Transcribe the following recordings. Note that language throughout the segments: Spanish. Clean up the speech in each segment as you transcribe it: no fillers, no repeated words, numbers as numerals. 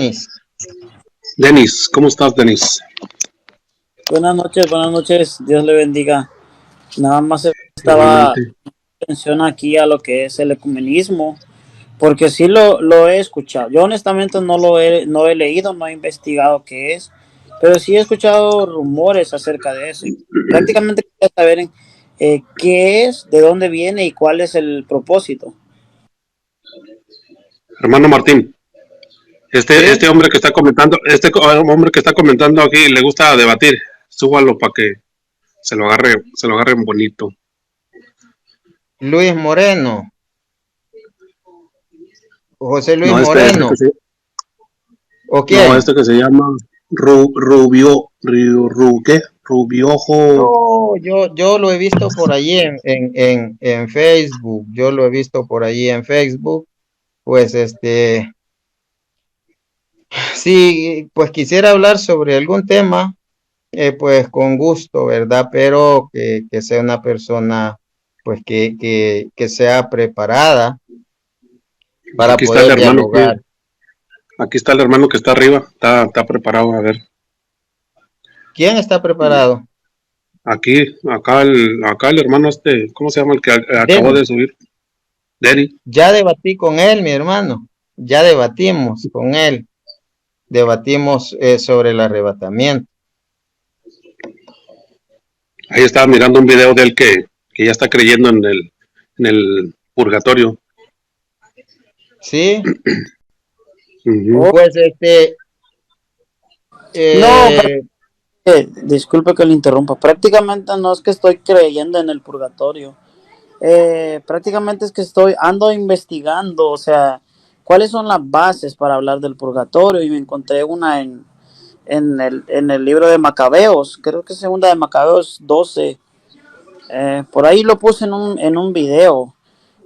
Denis. Denis, ¿cómo estás, Denis? Buenas noches, Dios le bendiga. Nada más estaba Igualmente. atención aquí a lo que es el ecumenismo, porque sí lo he escuchado. Yo honestamente no he leído, no he investigado qué es, pero sí he escuchado rumores acerca de eso. Prácticamente quería saber qué es, de dónde viene y cuál es el propósito. Hermano Martín, ¿Sí? este hombre que está comentando, hombre que está comentando aquí le gusta debatir. Súbalo para que se lo agarre bonito. Luis Moreno. José Luis No, Moreno. ¿O quién? este que se llama ¿qué? Rubiojo. Yo lo he visto por allí en Facebook. Yo lo he visto por allí en Facebook. Pues sí, pues quisiera hablar sobre algún tema, pues con gusto, ¿verdad? Pero que sea una persona, pues que sea preparada para Aquí está el poder hermano dialogar. aquí está el hermano que está arriba, está preparado, a ver. ¿Quién está preparado? Acá el hermano ¿cómo se llama el que acabó Denis. de subir? Derry. Ya debatí con él, mi hermano. Ya debatimos con él. Debatimos sobre el arrebatamiento. Ahí estaba mirando un video de él que ya está creyendo en el purgatorio. Sí, Uh-huh. Oh, pues no, eh, disculpe que le interrumpa. Prácticamente no es que estoy creyendo en el purgatorio. Prácticamente es que ando investigando, o sea, cuáles son las bases para hablar del purgatorio y me encontré una en el libro de Macabeos, creo que es segunda de Macabeos 12, por ahí lo puse en un video,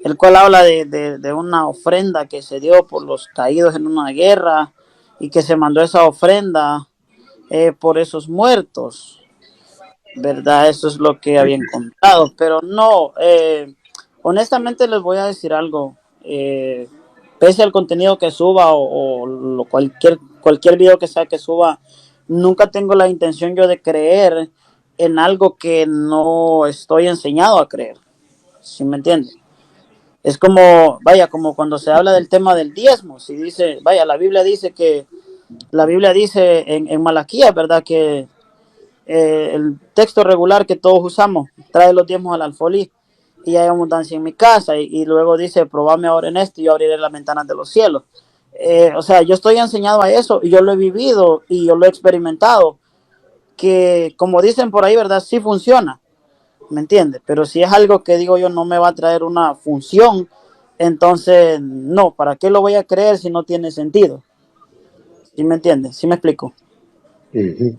el cual habla de una ofrenda que se dio por los caídos en una guerra y que se mandó esa ofrenda por esos muertos. ¿Verdad? Eso es lo que había encontrado, pero no, honestamente les voy a decir algo, pese al contenido que suba cualquier video que sea que suba, nunca tengo la intención yo de creer en algo que no estoy enseñado a creer, ¿sí me entiende? Es como, vaya, como cuando se habla del tema del diezmo, si dice, vaya, la Biblia dice en Malaquías, ¿verdad? Que el texto regular que todos usamos, trae los diezmos al alfolí y hay abundancia en mi casa y luego dice, probame ahora en esto y yo abriré las ventanas de los cielos. O sea, yo estoy enseñado a eso y yo lo he vivido y yo lo he experimentado, que como dicen por ahí, ¿verdad? Sí funciona, ¿me entiendes? Pero si es algo que digo yo no me va a traer una función, entonces no, ¿para qué lo voy a creer si no tiene sentido? ¿Sí me entiendes? ¿Sí me explico? Uh-huh.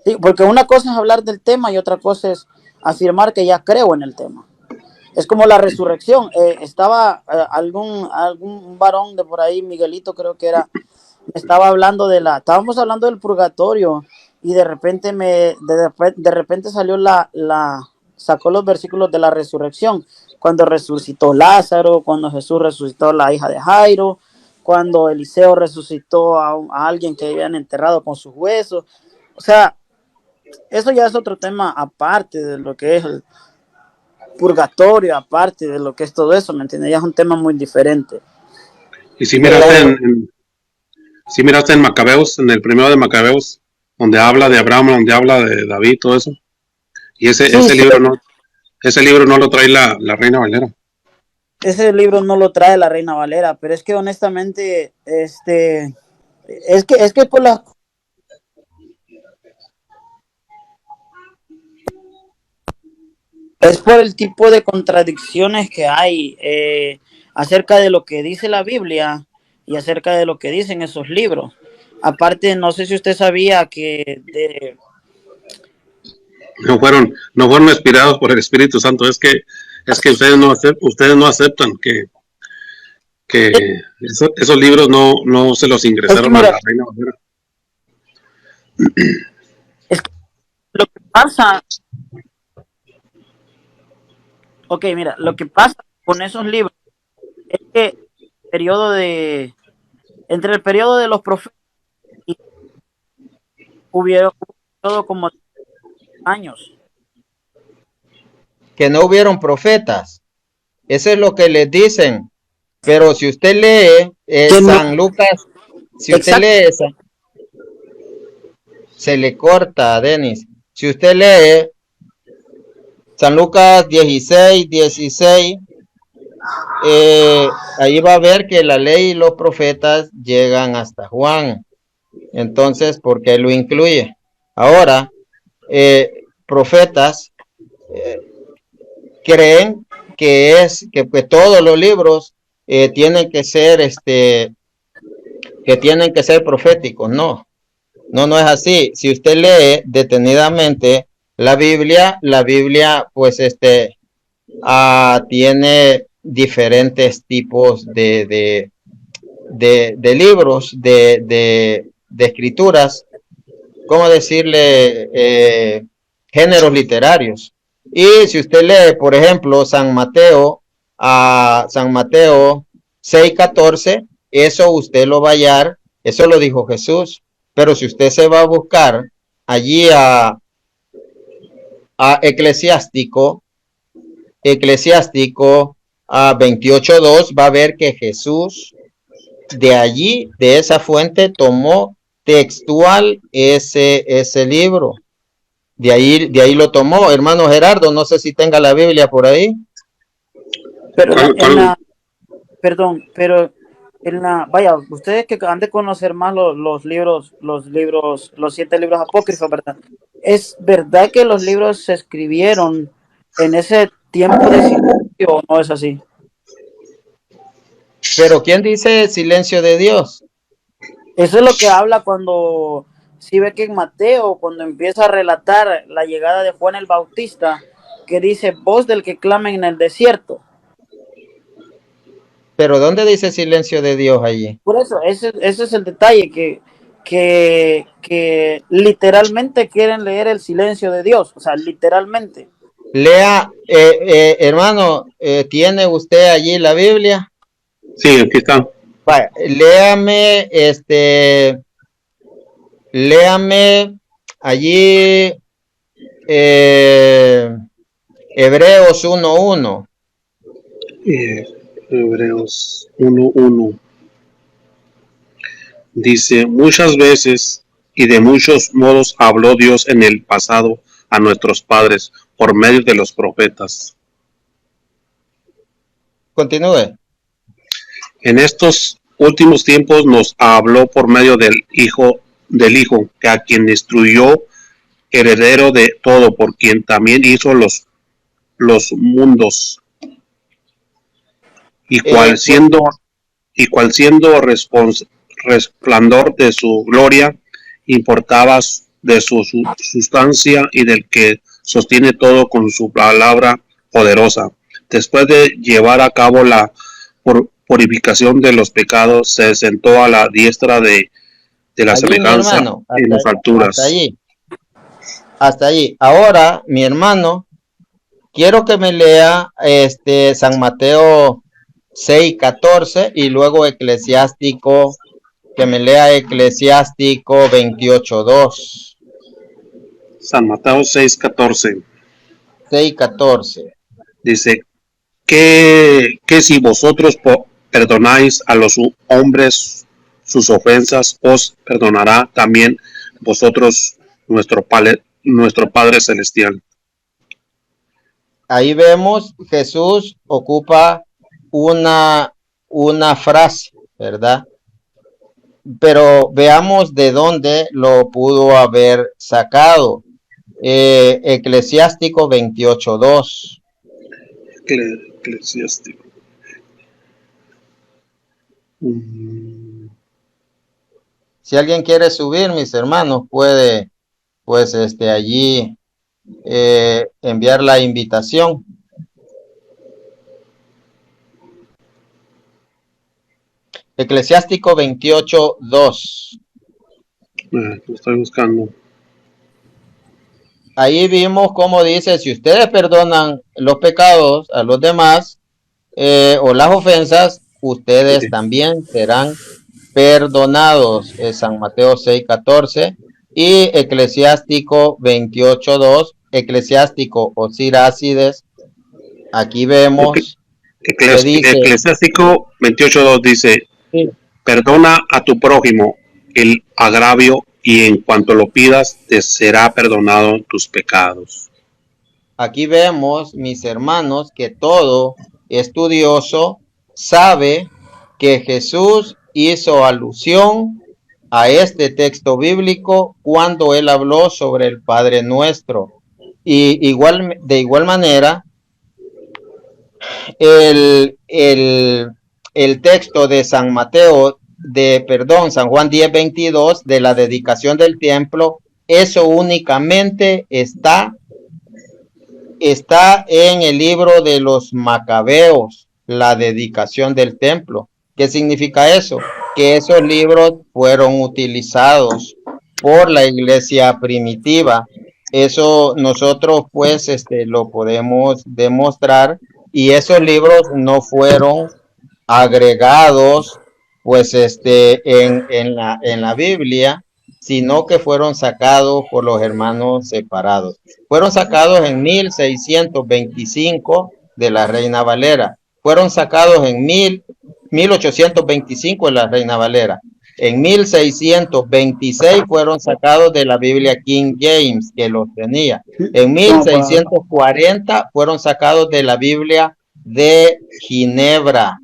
Sí, porque una cosa es hablar del tema y otra cosa es afirmar que ya creo en el tema. Es como la resurrección. Estaba algún varón de por ahí, Miguelito creo que era, estaba hablando estábamos hablando del purgatorio y de repente salió sacó los versículos de la resurrección, cuando resucitó Lázaro, cuando Jesús resucitó a la hija de Jairo, cuando Eliseo resucitó a alguien que habían enterrado con sus huesos. O sea, eso ya es otro tema aparte de lo que es el purgatorio, aparte de lo que es todo eso, ¿me entiendes? Ya es un tema muy diferente. Y si miraste claro, si miraste en Macabeos, en el primero de Macabeos, donde habla de Abraham, donde habla de David, todo eso. Y Sí, sí, ese libro no lo trae la Reina Valera. ese libro no lo trae la Reina Valera, pero es que honestamente, es que es por el tipo de contradicciones que hay acerca de lo que dice la Biblia y acerca de lo que dicen esos libros. Aparte, no sé si usted sabía que No fueron inspirados por el Espíritu Santo, es que ustedes no aceptan que esos libros no se los es que ingresaron a mira, la Reina Valera. es que lo que pasa, ok, mira, lo que pasa con esos libros es que el periodo Entre el periodo de los profetas hubieron todo como años. Que no hubieron profetas. Eso es lo que les dicen. Pero si usted lee San Lucas, si usted lee, se le corta a Denis. Si usted lee San Lucas 16, ahí va a ver que la ley y los profetas llegan hasta Juan. Entonces, ¿por qué lo incluye? Ahora, profetas creen que todos los libros tienen que ser proféticos. No es así. Si usted lee detenidamente la Biblia pues tiene diferentes tipos de libros, de escrituras, ¿cómo decirle? Géneros literarios. Y si usted lee, por ejemplo, San Mateo 6:14, eso usted lo va a hallar, eso lo dijo Jesús. Pero si usted se va a buscar allí a Eclesiástico a 28:2, va a ver que Jesús de allí, de esa fuente, tomó textual ese libro. De ahí lo tomó. Hermano Gerardo, no sé si tenga la Biblia por ahí. Pero vaya, ustedes que han de conocer más los 7 libros apócrifos, ¿verdad? ¿Es verdad que los libros se escribieron en ese tiempo de silencio o no es así? Pero ¿quién dice silencio de Dios? Eso es lo que habla cuando, si ve que en Mateo, cuando empieza a relatar la llegada de Juan el Bautista, que dice, voz del que clama en el desierto. Pero ¿dónde dice silencio de Dios allí? Por eso, ese es el detalle, que literalmente quieren leer el silencio de Dios, o sea, literalmente. Lea, hermano, ¿tiene usted allí la Biblia? Sí, aquí está. Vaya, léame allí Hebreos 1:1. Hebreos 1:1. Dice, muchas veces y de muchos modos habló Dios en el pasado a nuestros padres por medio de los profetas. Continúe. En estos últimos tiempos nos habló por medio del Hijo, que a quien instruyó, heredero de todo, por quien también hizo los mundos, y cual siendo resplandor de su gloria, importaba de su sustancia y del que sostiene todo con su palabra poderosa. Después de llevar a cabo la purificación de los pecados, se sentó a la diestra de la allí, semejanza hermano, en las alturas. Hasta allí. Ahora, mi hermano, quiero que me lea San Mateo 6:14 y luego Eclesiástico, que me lea Eclesiástico 28:2. San Mateo 6:14. 6:14. Dice, que si vosotros perdonáis a los hombres sus ofensas, os perdonará también vosotros nuestro Padre Celestial. Ahí vemos, Jesús ocupa una frase, ¿verdad? Pero veamos de dónde lo pudo haber sacado. Eclesiástico 28:2. Eclesiástico. Si alguien quiere subir, mis hermanos, puede, pues, allí enviar la invitación. Eclesiástico 28:2. Lo estoy buscando. Ahí vimos cómo dice, si ustedes perdonan los pecados a los demás o las ofensas, ustedes también serán perdonados, es San Mateo 6:14, y Eclesiástico 28:2, Eclesiástico o Sirácides, aquí vemos que dice, Eclesiástico 28:2 dice, sí, perdona a tu prójimo el agravio y en cuanto lo pidas te será perdonado tus pecados. aquí vemos, mis hermanos, que todo estudioso sabe que Jesús hizo alusión a este texto bíblico cuando él habló sobre el Padre Nuestro. Y de igual manera, el texto de San Mateo, San Juan 10:22, de la dedicación del templo, eso únicamente está en el libro de los Macabeos, la dedicación del templo. ¿Qué significa eso? Que esos libros fueron utilizados por la iglesia primitiva. Eso nosotros pues lo podemos demostrar, y esos libros no fueron agregados pues en la Biblia, sino que fueron sacados por los hermanos separados. Fueron sacados en 1625 de la Reina Valera. Fueron sacados en 1825 de la Reina Valera. En 1626 fueron sacados de la Biblia King James, que los tenía. En 1640 fueron sacados de la Biblia de Ginebra.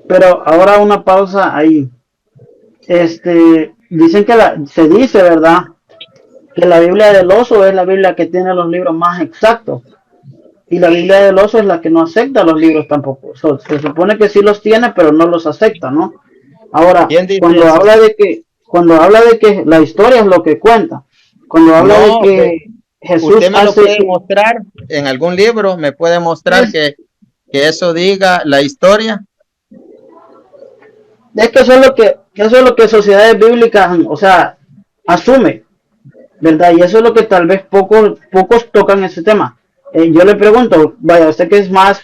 Pero ahora una pausa ahí. Dicen que se dice, ¿verdad?, que la Biblia del Oso es la Biblia que tiene los libros más exactos. Y la Biblia del Oso es la que no acepta los libros tampoco. Se supone que sí los tiene, pero no los acepta, ¿no? Ahora, cuando habla de que la historia es lo que cuenta, cuando habla de que Jesús ¿usted me lo puede mostrar en algún libro? ¿Me puede mostrar que eso diga la historia? Es que eso es lo que sociedades bíblicas, o sea, asume, ¿verdad? Y eso es lo que tal vez pocos tocan ese tema. Yo le pregunto, vaya, usted que es más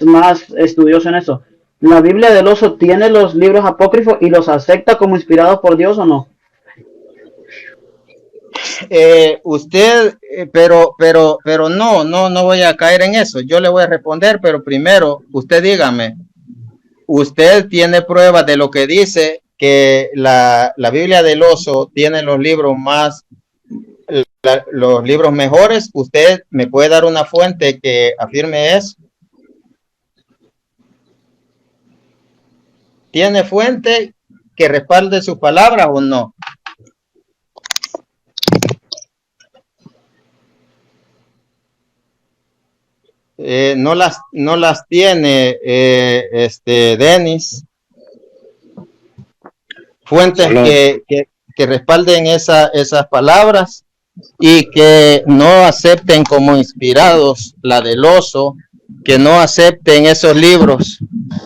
estudioso en eso, ¿la Biblia del Oso tiene los libros apócrifos y los acepta como inspirados por Dios o no? Pero no voy a caer en eso. Yo le voy a responder, pero primero, usted dígame, ¿usted tiene pruebas de lo que dice que la Biblia del Oso tiene los libros los libros mejores? ¿Usted me puede dar una fuente que afirme eso? ¿Tiene fuente que respalde sus palabras o no? No las tiene Denis. Fuentes que respalden esas palabras y que no acepten como inspirados la del Oso, que no acepten esos libros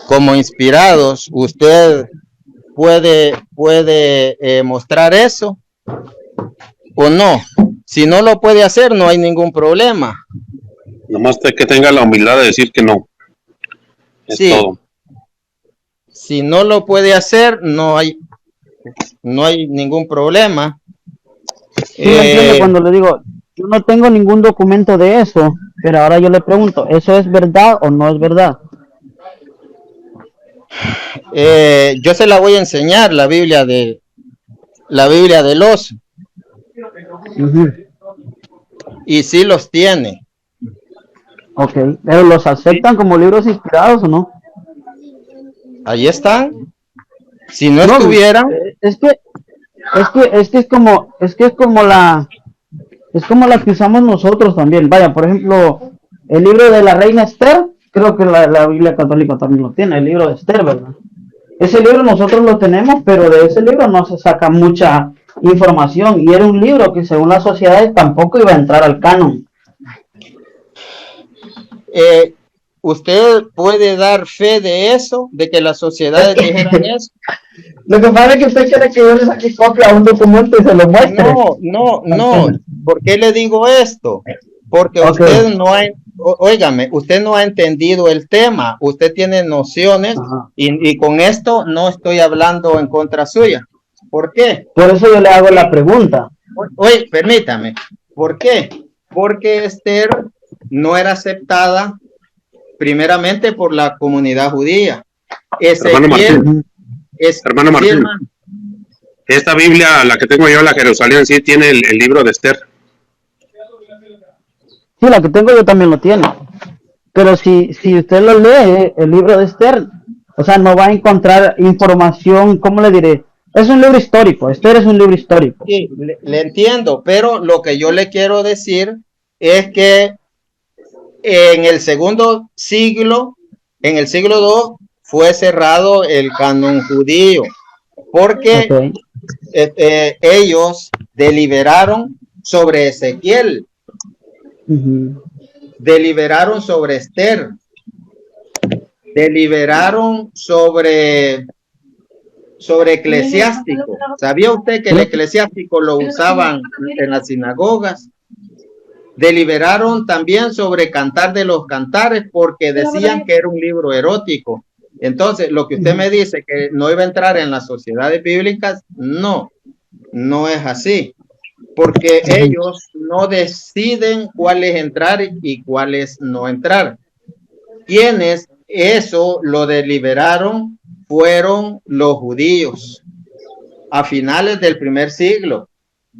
como inspirados. ¿Usted puede mostrar eso o no? Si no lo puede hacer, no hay ningún problema. Nomás que tenga la humildad de decir que no. Es todo. Si no lo puede hacer, no hay ningún problema. Sí, entiendo cuando le digo, yo no tengo ningún documento de eso, pero ahora yo le pregunto, ¿eso es verdad o no es verdad? Yo se la voy a enseñar, la Biblia del Oso. Uh-huh. Y sí los tiene. Ok, pero ¿los aceptan como libros inspirados o no? Ahí están. Si no estuvieran, es como la que usamos nosotros también. Vaya, por ejemplo, el libro de la reina Esther, creo que la Biblia católica también lo tiene, el libro de Esther, ¿verdad? Ese libro nosotros lo tenemos, pero de ese libro no se saca mucha información, y era un libro que según las sociedades tampoco iba a entrar al canon. ¿Usted puede dar fe de eso, de que las sociedades dijeran eso? Lo que pasa es que usted quiere que yo le saque copia a un documento y se lo muestre. No. ¿Por qué le digo esto? Porque óigame, usted no ha entendido el tema, usted tiene nociones Ajá. y con esto no estoy hablando en contra suya. ¿Por qué? Por eso yo le hago la pregunta. Oye, permítame, ¿por qué? Porque Esther no era aceptada primeramente por la comunidad judía. Hermano Ezequiel Martín, es, hermano sí, Martín, hermano. esta Biblia, la que tengo yo, la Jerusalén, sí tiene el libro de Esther. Sí, la que tengo yo también lo tiene. Pero si usted lo lee, el libro de Esther, o sea, no va a encontrar información, ¿cómo le diré? Es un libro histórico, Esther es un libro histórico. Sí, le entiendo, pero lo que yo le quiero decir es que en el segundo siglo, en el siglo II, fue cerrado el canon judío, porque Okay. ellos deliberaron sobre Ezequiel, Uh-huh. deliberaron sobre Esther, deliberaron sobre eclesiástico. ¿Sabía usted que el eclesiástico lo usaban en las sinagogas? Deliberaron también sobre Cantar de los Cantares porque decían que era un libro erótico. Entonces, lo que usted me dice que no iba a entrar en las sociedades bíblicas, no, no es así, porque ellos no deciden cuál es entrar y cuál es no entrar. Quienes eso lo deliberaron fueron los judíos a finales del primer siglo.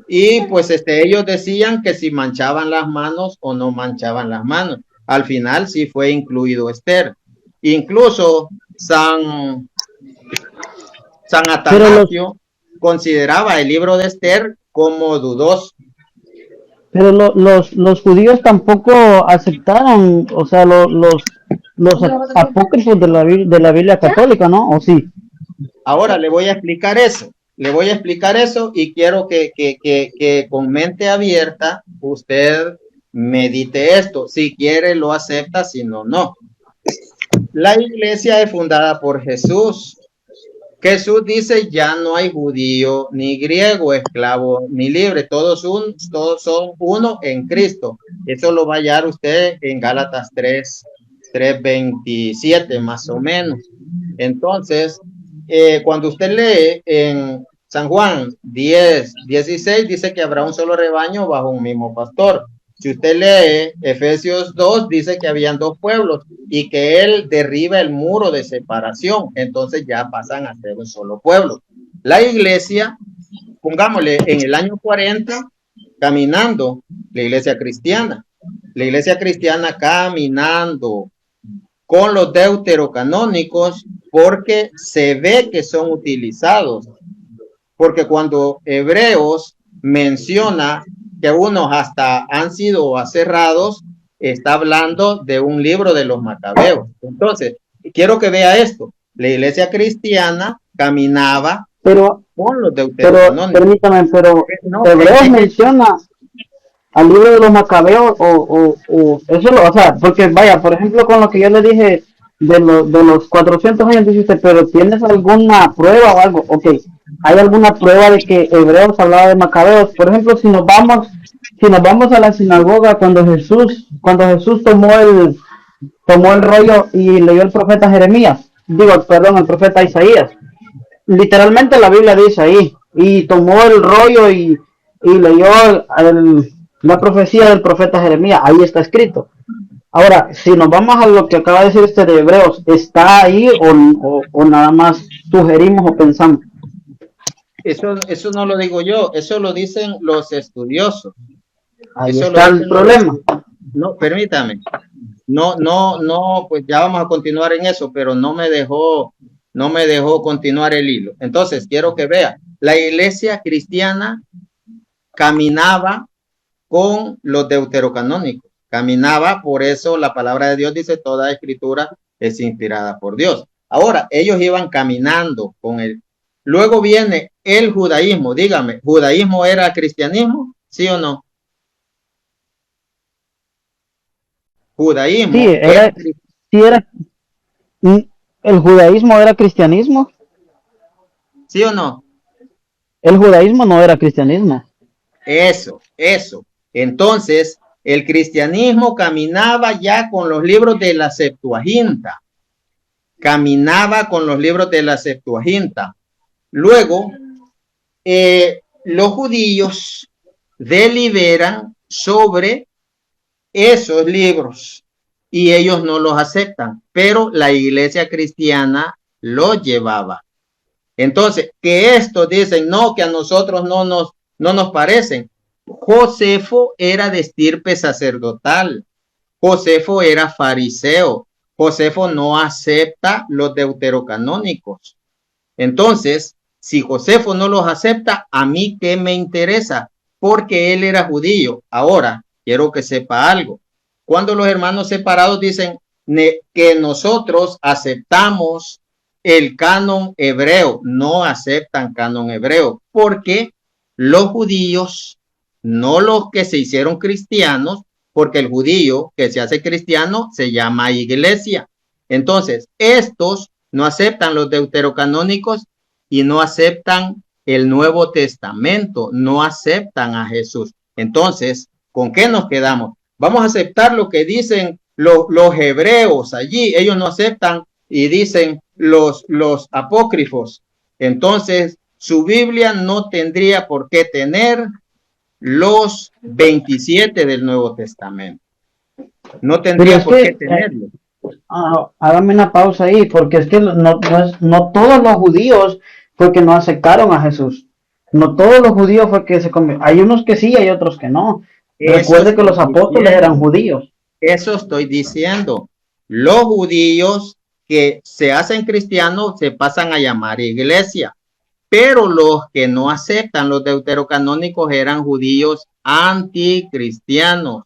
Y pues ellos decían que si manchaban las manos o no manchaban las manos. Al final sí fue incluido Esther. Incluso San Atanasio consideraba el libro de Esther como dudoso. Pero los judíos tampoco aceptaron, o sea, los apócrifos de la Biblia católica, ¿no? ¿O sí? Ahora le voy a explicar eso. Le voy a explicar eso y quiero que con mente abierta usted medite esto. Si quiere, lo acepta, si no, no. La iglesia es fundada por Jesús. Jesús dice, ya no hay judío, ni griego, esclavo, ni libre. Todos son uno en Cristo. Eso lo va a hallar usted en Gálatas 3:27 más o menos. Entonces, cuando usted lee en San Juan 10:16, dice que habrá un solo rebaño bajo un mismo pastor. Si usted lee Efesios 2, dice que habían dos pueblos y que él derriba el muro de separación. Entonces ya pasan a ser un solo pueblo. La iglesia, pongámosle en el año 40, caminando, la iglesia cristiana caminando con los deuterocanónicos porque se ve que son utilizados. Porque cuando Hebreos menciona que unos hasta han sido aserrados, está hablando de un libro de los macabeos. Entonces, quiero que vea esto. La iglesia cristiana caminaba con los deuterocanónicos. Permítame, pero No, Hebreos menciona al libro de los macabeos o eso lo, o sea, porque vaya, por ejemplo, con lo que yo le dije de los 400 años, dice usted, pero ¿tienes alguna prueba o algo? Ok, ¿hay alguna prueba de que Hebreos hablaba de macabeos? Por ejemplo, si nos vamos a la sinagoga cuando Jesús tomó el rollo y leyó el profeta Jeremías, el profeta Isaías, literalmente la Biblia dice ahí, y tomó el rollo y leyó la profecía del profeta Jeremías, ahí está escrito. Ahora, si nos vamos a lo que acaba de decir de Hebreos, ¿está ahí o nada más sugerimos o pensamos? Eso no lo digo yo, eso lo dicen los estudiosos. Ahí Eso está el problema. No, permítame. No, pues ya vamos a continuar en eso, pero no me dejó continuar el hilo. Entonces, quiero que vea, la iglesia cristiana caminaba con los deuterocanónicos, caminaba, por eso la palabra de Dios dice, toda escritura es inspirada por Dios. Ahora, ellos iban caminando con él. Luego viene el judaísmo, dígame, ¿judaísmo era cristianismo? ¿Sí o no? Judaísmo. Sí, era, el judaísmo era cristianismo. ¿Sí o no? El judaísmo no era cristianismo. Eso. Entonces, el cristianismo caminaba ya con los libros de la Septuaginta. Caminaba con los libros de la Septuaginta. Luego, los judíos deliberan sobre esos libros y ellos no los aceptan, pero la iglesia cristiana los llevaba. Entonces, que estos dicen, no, que a nosotros no nos parecen. Josefo era de estirpe sacerdotal. Josefo era fariseo. Josefo no acepta los deuterocanónicos. Entonces, si Josefo no los acepta, a mí qué me interesa, porque él era judío. Ahora, quiero que sepa algo. Cuando los hermanos separados dicen que nosotros aceptamos el canon hebreo, no aceptan canon hebreo, porque los judíos, no los que se hicieron cristianos, porque el judío que se hace cristiano se llama iglesia. Entonces, estos no aceptan los deuterocanónicos y no aceptan el Nuevo Testamento, no aceptan a Jesús. Entonces, ¿con qué nos quedamos? Vamos a aceptar lo que dicen los hebreos allí, ellos no aceptan y dicen los apócrifos. Entonces, su Biblia no tendría por qué tener los 27 del Nuevo Testamento. No tendría por qué tenerlo. Hágame una pausa ahí, porque es que no todos los judíos fue que no aceptaron a Jesús. No todos los judíos fue que se convirtieron. Hay unos que sí, hay otros que no. Recuerde que los apóstoles eran judíos. Eso estoy diciendo. Los judíos que se hacen cristianos se pasan a llamar iglesia, pero los que no aceptan los deuterocanónicos eran judíos anticristianos.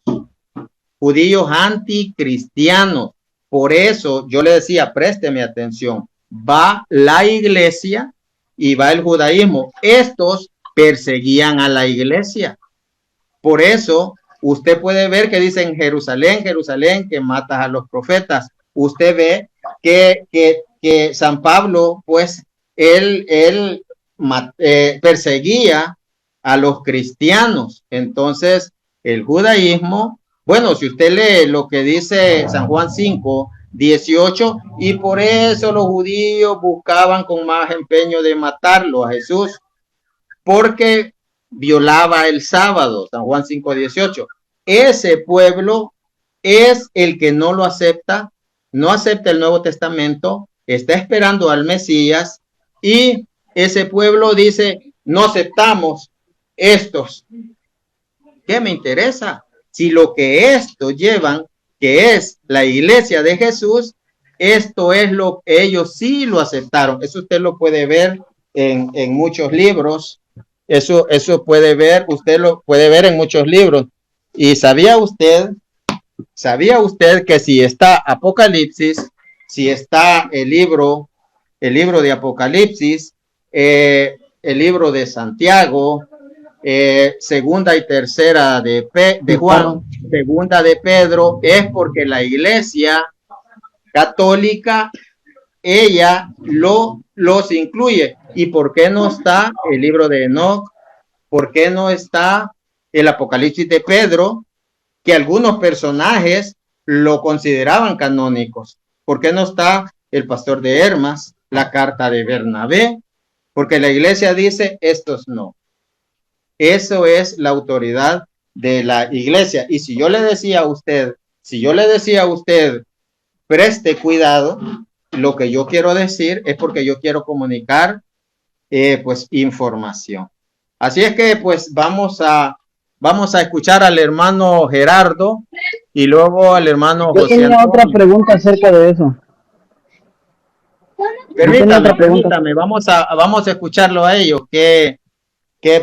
Judíos anticristianos. Por eso yo le decía, présteme atención, va la iglesia y va el judaísmo. Estos perseguían a la iglesia. Por eso usted puede ver que dicen Jerusalén, Jerusalén, que matas a los profetas. Usted ve que San Pablo, pues, él perseguía a los cristianos. Entonces, el judaísmo, bueno, si usted lee lo que dice San Juan 5:18, y por eso los judíos buscaban con más empeño de matarlo a Jesús, porque violaba el sábado, San Juan 5:18. Ese pueblo es el que no lo acepta, no acepta el Nuevo Testamento, está esperando al Mesías, y ese pueblo dice, no aceptamos estos. ¿Qué me interesa? Si lo que estos llevan, que es la iglesia de Jesús, esto es lo que ellos sí lo aceptaron. Eso usted lo puede ver en muchos libros. Eso puede ver, usted lo puede ver en muchos libros. Y ¿sabía usted que si está Apocalipsis, si está el libro de Apocalipsis, el libro de Santiago, segunda y tercera de Juan, segunda de Pedro, es porque la iglesia católica, ella los incluye? ¿Y por qué no está el libro de Enoc? ¿Por qué no está el Apocalipsis de Pedro, que algunos personajes lo consideraban canónicos? ¿Por qué no está el pastor de Hermas, la carta de Bernabé? Porque la iglesia dice, estos no. Eso es la autoridad de la iglesia. Y si yo le decía a usted, preste cuidado, lo que yo quiero decir es porque yo quiero comunicar pues información. Así es que pues vamos a escuchar al hermano Gerardo y luego al hermano José Yo tenía Antonio. otra pregunta acerca de eso. Permítame, vamos a escucharlo a ellos. Que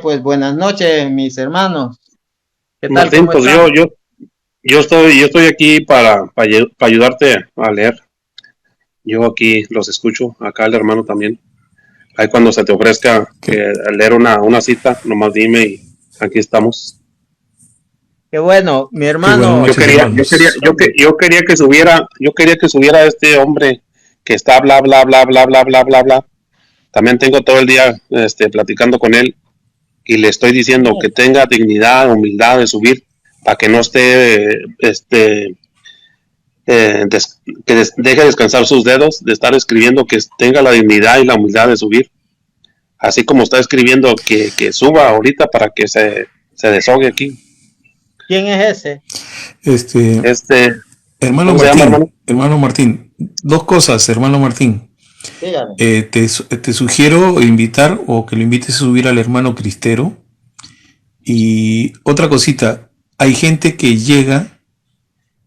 pues buenas noches, mis hermanos. ¿Qué tal? Martín, pues yo estoy aquí para ayudarte a leer. Yo aquí los escucho, acá el hermano también. Ahí cuando se te ofrezca leer una cita, nomás dime y aquí estamos. Qué bueno, mi hermano. Yo quería que subiera este hombre que está bla bla bla bla bla bla bla bla. También tengo todo el día platicando con él y le estoy diciendo que tenga dignidad, humildad de subir para que no esté, deje descansar sus dedos de estar escribiendo, que tenga la dignidad y la humildad de subir, así como está escribiendo que suba ahorita para que se desahogue aquí. ¿Quién es ese? Hermano ¿cómo se Martín, llama, hermano? hermano Martín, dos cosas, hermano Martín. Dígame. Te sugiero invitar o que lo invites a subir al hermano Cristero. Y otra cosita, hay gente que llega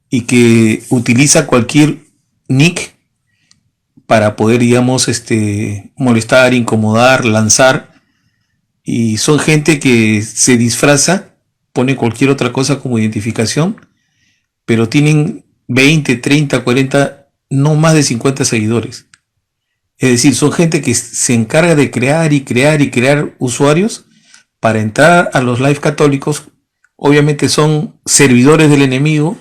y que utiliza cualquier nick para poder, digamos, molestar, incomodar, lanzar, y son gente que se disfraza, pone cualquier otra cosa como identificación, pero tienen 20, 30, 40, no más de 50 seguidores. Es decir, son gente que se encarga de crear y crear y crear usuarios para entrar a los live católicos. Obviamente son servidores del enemigo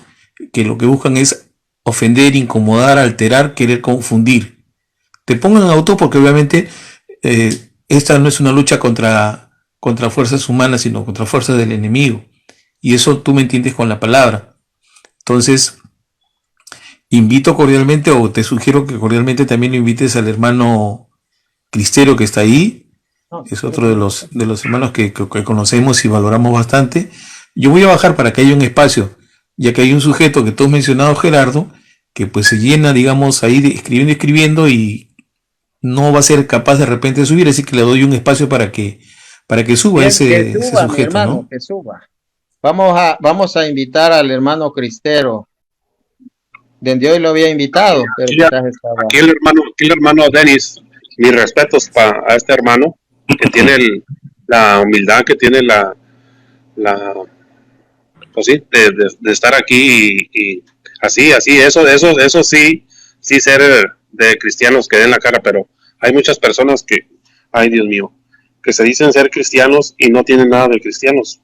que lo que buscan es ofender, incomodar, alterar, querer confundir. Te pongan en auto porque obviamente esta no es una lucha contra fuerzas humanas, sino contra fuerzas del enemigo. Y eso tú me entiendes con la palabra. Entonces, invito cordialmente, o te sugiero que cordialmente también lo invites al hermano Cristero que está ahí. Es otro de los hermanos que conocemos y valoramos bastante. Yo voy a bajar para que haya un espacio, ya que hay un sujeto que tú has mencionado, Gerardo, que pues se llena, digamos, ahí de escribiendo y no va a ser capaz de repente de subir, así que le doy un espacio para que suba Bien, ese que suba, mi sujeto, hermano, ¿no? que suba. Vamos a invitar al hermano Cristero. Desde hoy lo había invitado, pero quizás estaba. Aquí el hermano Denis, mis respetos a este hermano, que tiene la humildad, que tiene pues sí, de estar aquí y así, eso sí ser de cristianos que den la cara, pero hay muchas personas que, ay Dios mío, que se dicen ser cristianos y no tienen nada de cristianos.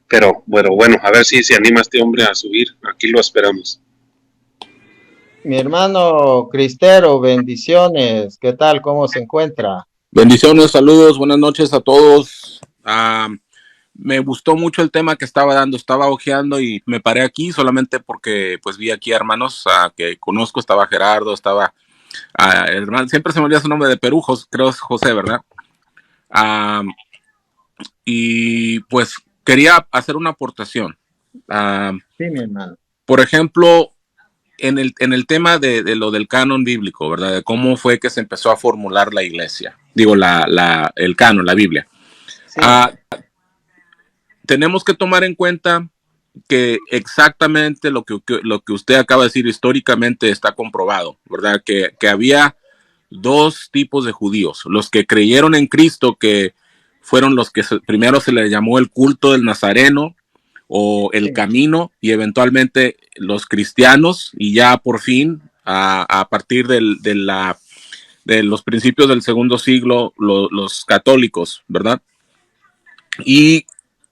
Pero bueno, a ver si se anima este hombre a subir, aquí lo esperamos. Mi hermano Cristero, bendiciones. ¿Qué tal? ¿Cómo se encuentra? Bendiciones, saludos, buenas noches a todos. Me gustó mucho el tema que estaba dando, estaba ojeando y me paré aquí solamente porque pues vi aquí a hermanos que conozco, estaba Gerardo, estaba hermano, siempre se me olvida su nombre de Perú, creo es José, ¿verdad? Y pues quería hacer una aportación. Sí, mi hermano. Por ejemplo, en el tema de lo del canon bíblico, ¿verdad? De cómo fue que se empezó a formular la iglesia, digo, el canon, la Biblia. Sí. Tenemos que tomar en cuenta que exactamente lo que usted acaba de decir históricamente está comprobado, ¿verdad? Que había dos tipos de judíos, los que creyeron en Cristo, que fueron los que primero se les llamó el culto del Nazareno o el camino, y eventualmente los cristianos, y ya por fin a partir de los principios del segundo siglo los católicos, ¿verdad? Y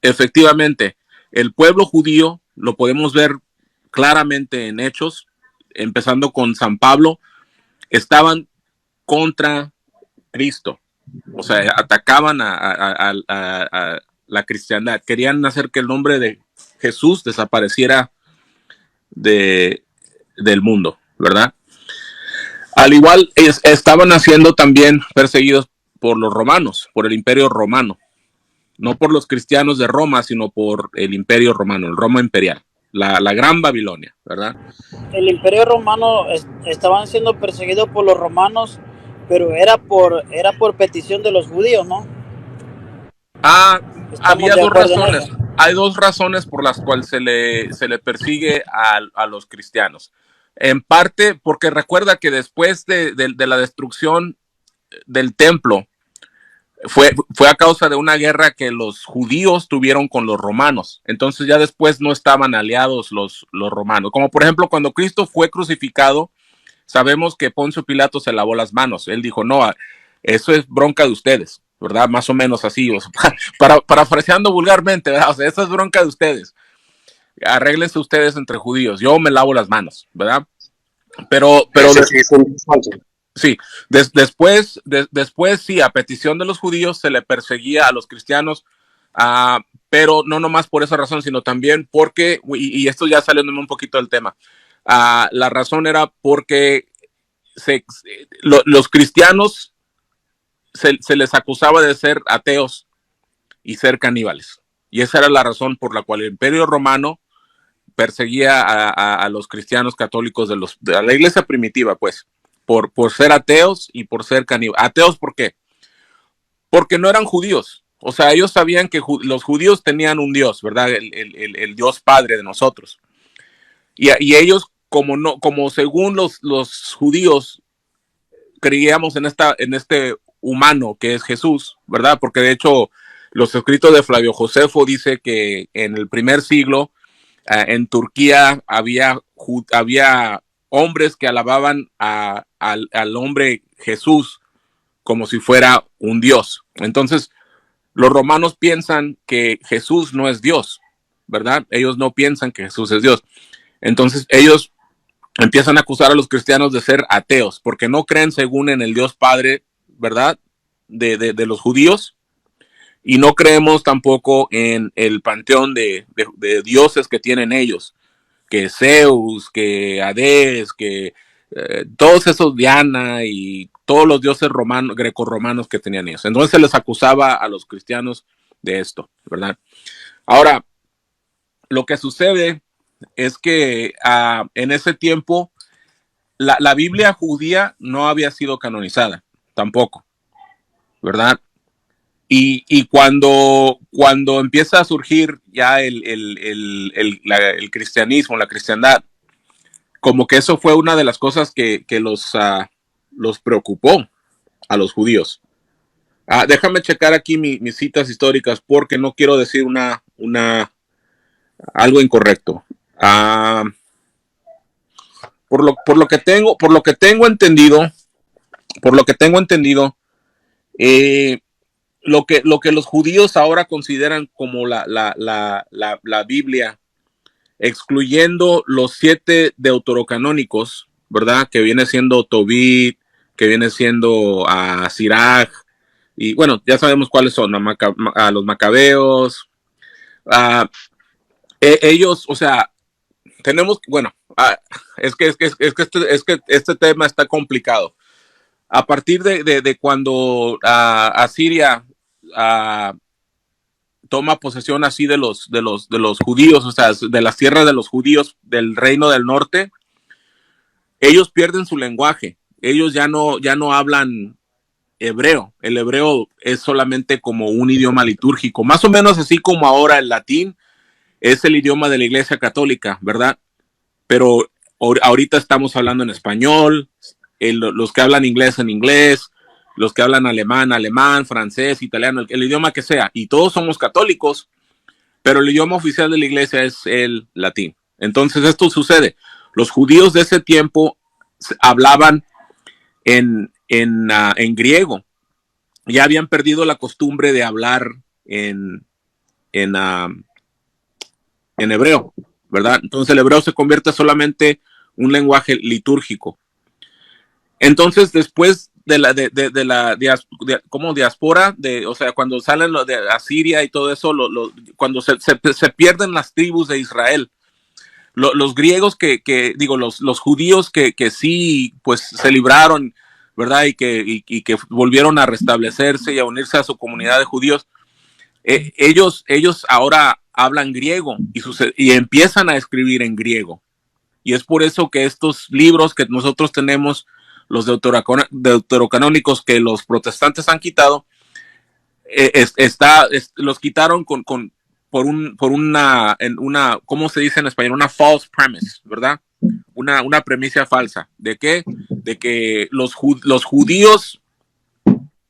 efectivamente el pueblo judío lo podemos ver claramente en Hechos, empezando con San Pablo, estaban contra Cristo, o sea, atacaban a la cristiandad, querían hacer que el nombre de Jesús desapareciera del mundo, ¿verdad? Al igual estaban siendo también perseguidos por los romanos, por el imperio romano, no por los cristianos de Roma, sino por el imperio romano, el Roma imperial, la gran Babilonia, ¿verdad? El imperio romano estaban siendo perseguidos por los romanos, pero era por petición de los judíos, ¿no? Había dos razones. Hay dos razones por las cuales se le persigue a los cristianos. En parte porque recuerda que después de la destrucción del templo fue a causa de una guerra que los judíos tuvieron con los romanos. Entonces ya después no estaban aliados los romanos. Como por ejemplo cuando Cristo fue crucificado, sabemos que Poncio Pilato se lavó las manos. Él dijo, no, eso es bronca de ustedes, ¿verdad? Más o menos así, o sea, parafraseando vulgarmente, ¿verdad? O sea, eso es bronca de ustedes. Arréglense ustedes entre judíos, yo me lavo las manos, ¿verdad? Pero sí, después sí, a petición de los judíos se le perseguía a los cristianos pero no nomás por esa razón, sino también porque, y esto ya saliéndome un poquito del tema, la razón era porque los cristianos se les acusaba de ser ateos y ser caníbales. Y esa era la razón por la cual el Imperio Romano perseguía a los cristianos católicos de la iglesia primitiva, pues, por ser ateos y por ser caníbales. ¿Ateos por qué? Porque no eran judíos. O sea, ellos sabían que los judíos tenían un Dios, ¿verdad? El Dios Padre de nosotros. Y ellos, como según los judíos, creíamos en este humano que es Jesús, ¿verdad? Porque de hecho, los escritos de Flavio Josefo dice que en el primer siglo, en Turquía había hombres que alababan al hombre Jesús como si fuera un Dios. Entonces, los romanos piensan que Jesús no es Dios, ¿verdad? Ellos no piensan que Jesús es Dios. Entonces, ellos empiezan a acusar a los cristianos de ser ateos, porque no creen según en el Dios Padre, ¿verdad? De los judíos, y no creemos tampoco en el panteón de dioses que tienen ellos, que Zeus, que Hades, que todos esos, Diana y todos los dioses romanos, grecorromanos que tenían ellos. Entonces se les acusaba a los cristianos de esto, ¿verdad? Ahora, lo que sucede es que en ese tiempo la Biblia judía no había sido canonizada tampoco, ¿verdad? Y cuando empieza a surgir ya el cristianismo, la cristiandad, como que eso fue una de las cosas que los preocupó a los judíos. Déjame checar aquí mis citas históricas porque no quiero decir algo incorrecto. Por lo que tengo entendido, lo que los judíos ahora consideran como la Biblia, excluyendo los 7 deuterocanónicos, ¿verdad? Que viene siendo Tobit, que viene siendo Sirach, y bueno, ya sabemos cuáles son, a los macabeos. Ellos, o sea, tenemos, bueno, es que este tema está complicado. A partir de cuando Asiria toma posesión así de los judíos, o sea, de las tierras de los judíos del reino del norte, ellos pierden su lenguaje. Ellos ya no hablan hebreo. El hebreo es solamente como un idioma litúrgico, más o menos así como ahora el latín es el idioma de la Iglesia Católica, ¿verdad? Pero ahorita estamos hablando en español, los que hablan inglés en inglés, los que hablan alemán, francés, italiano, el idioma que sea, y todos somos católicos, pero el idioma oficial de la iglesia es el latín. Entonces esto sucede. Los judíos de ese tiempo hablaban en griego. Ya habían perdido la costumbre de hablar en hebreo, ¿verdad? Entonces el hebreo se convierte solamente un lenguaje litúrgico. Entonces, después de la diáspora, o sea, cuando salen de Asiria y todo eso, cuando se pierden las tribus de Israel, los griegos los judíos que sí, pues se libraron, ¿verdad? Y que volvieron a restablecerse y a unirse a su comunidad de judíos, ellos ahora hablan griego y empiezan a escribir en griego. Y es por eso que estos libros que nosotros tenemos, los deuterocanónicos que los protestantes han quitado, los quitaron por una, ¿cómo se dice en español? Una false premise, ¿verdad? Una premisa falsa. ¿De qué? De que los judíos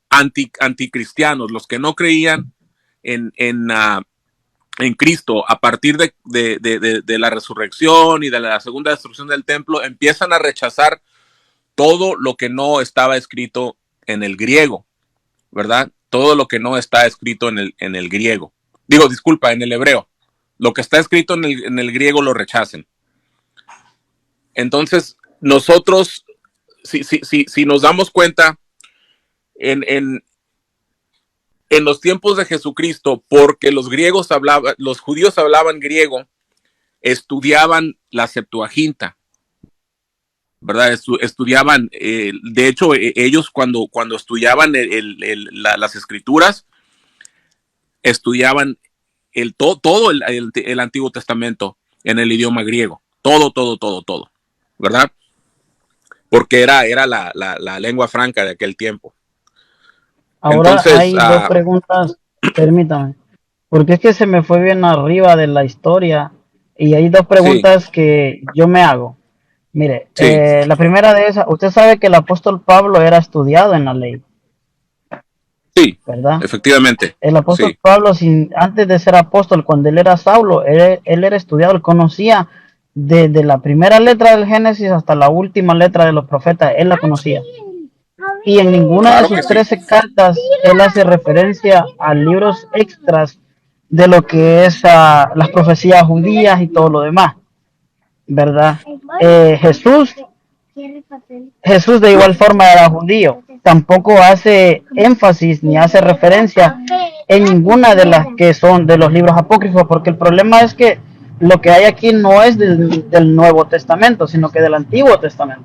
anticristianos, los que no creían en Cristo, a partir de la resurrección y de la segunda destrucción del templo, empiezan a rechazar todo lo que no estaba escrito en el griego, ¿verdad? Todo lo que no está escrito en el griego. En el hebreo. Lo que está escrito en el griego lo rechacen. Entonces, nosotros, si nos damos cuenta, en en los tiempos de Jesucristo, porque los judíos hablaban griego, estudiaban la Septuaginta, ¿verdad? Estudiaban, de hecho, ellos cuando estudiaban las escrituras, estudiaban todo el Antiguo Testamento en el idioma griego, todo, ¿verdad? Porque era la lengua franca de aquel tiempo. Ahora Entonces, hay dos preguntas, permítame, porque es que se me fue bien arriba de la historia y hay dos preguntas que yo me hago. Mire, Sí. La primera de esas, usted sabe que el apóstol Pablo era estudiado en la ley, Sí, ¿verdad? efectivamente. El apóstol Sí. Pablo, antes de ser apóstol, cuando él era Saulo, él era estudiado, él conocía desde la primera letra del Génesis hasta la última letra de los profetas, él la conocía. Y en ninguna Claro de que sus sí. 13 cartas él hace referencia a libros extras de lo que es las profecías judías y todo lo demás, ¿verdad? Jesús de No, igual forma era judío, tampoco hace énfasis ni hace referencia en ninguna de las que son de los libros apócrifos, porque el problema es que lo que hay aquí no es del Nuevo Testamento, sino que del Antiguo Testamento,